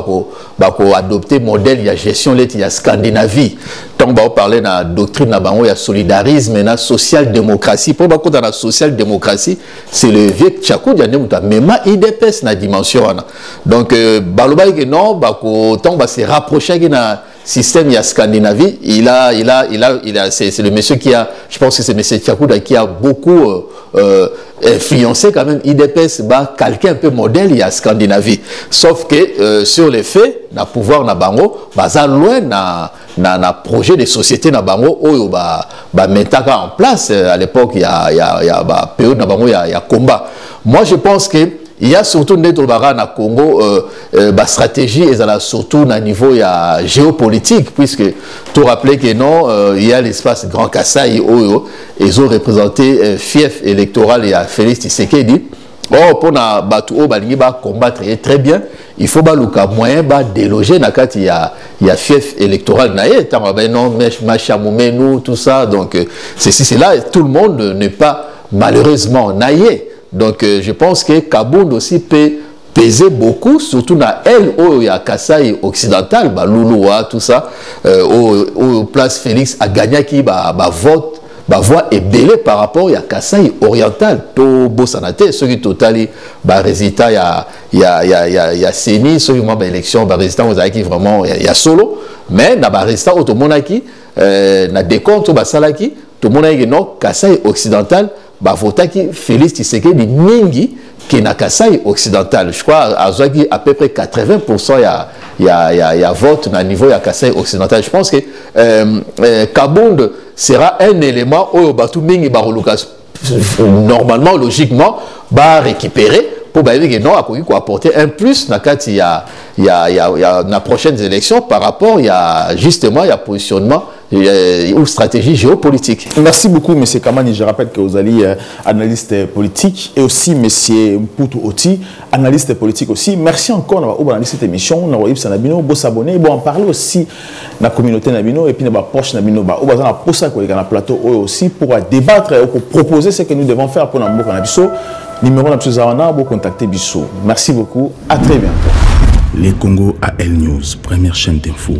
adopter le modèle de gestion de la Scandinavie. Tant on parler de la doctrine, il y a solidarisme et la social-démocratie. Pour dans la social-démocratie, c'est le vieux Tchakoudia, mais IDPS dans la dimension. Donc, non, tant on se rapprocher de système il y a Scandinavie, c'est le monsieur qui a, je pense que c'est M. Tchakouda qui a beaucoup influencé quand même IDPS, calquer un peu modèle il y a Scandinavie. Sauf que sur les faits, le pouvoir na bango, loin na projet de société na bango, metaka en place à l'époque il y a période na bango il y a combat. Moi je pense que il y a surtout na Congo la stratégie et surtout au niveau géopolitique, puisque tout rappeler que non, il y a l'espace Grand Kassai où ils ont représenté fief électoral et à Félix Tshisekedi. Or pour na batu balingi ba combattre très bien, il faut baluka moyen ba déloger nakati il y a fief électoral naé non nous tout ça donc c'est là tout le monde n'est pas malheureusement naé donc je pense que Kabound aussi peut peser beaucoup surtout na elle au ya Kasai occidental ba Louloua tout ça au place Félix a gagné qui ba vote ba voix est belée par rapport à Kasai oriental to bosanate ceux qui totali ba résultat il y a Seni ceux qui ba élection ba résultat vous avez qui vraiment il y a solo mais na ba résultat tout le monde qui na décompte ba salaki tout le monde qui non Kasai occidental ba vota qui Félix Tshisekedi mingi qui na Kasai occidental je crois à peu près 80% il y a vote à niveau ya Kasai occidental je pense que Kabound sera un élément où Batou Mingi Barolukas normalement logiquement va récupérer pour dire que non à apporter un plus dans la prochaine élection par rapport à justement il y a positionnement ou stratégie géopolitique. Merci beaucoup, M. Kamani. Je rappelle que vous allez analyste politique et aussi M. Poutou Oti, analyste politique aussi. Merci encore d'avoir organisé cette émission. Nous avons s'abonner. Bon, en parler aussi de la communauté Nabino et puis de la poche Nabino. Nous avons posé un plateau aussi pour débattre et pour proposer ce que nous devons faire pour nous Nabiso. Numéro Nabisozana, vous contacter Bisso. Merci beaucoup. À très bientôt. Les Congo AL News, première chaîne d'info.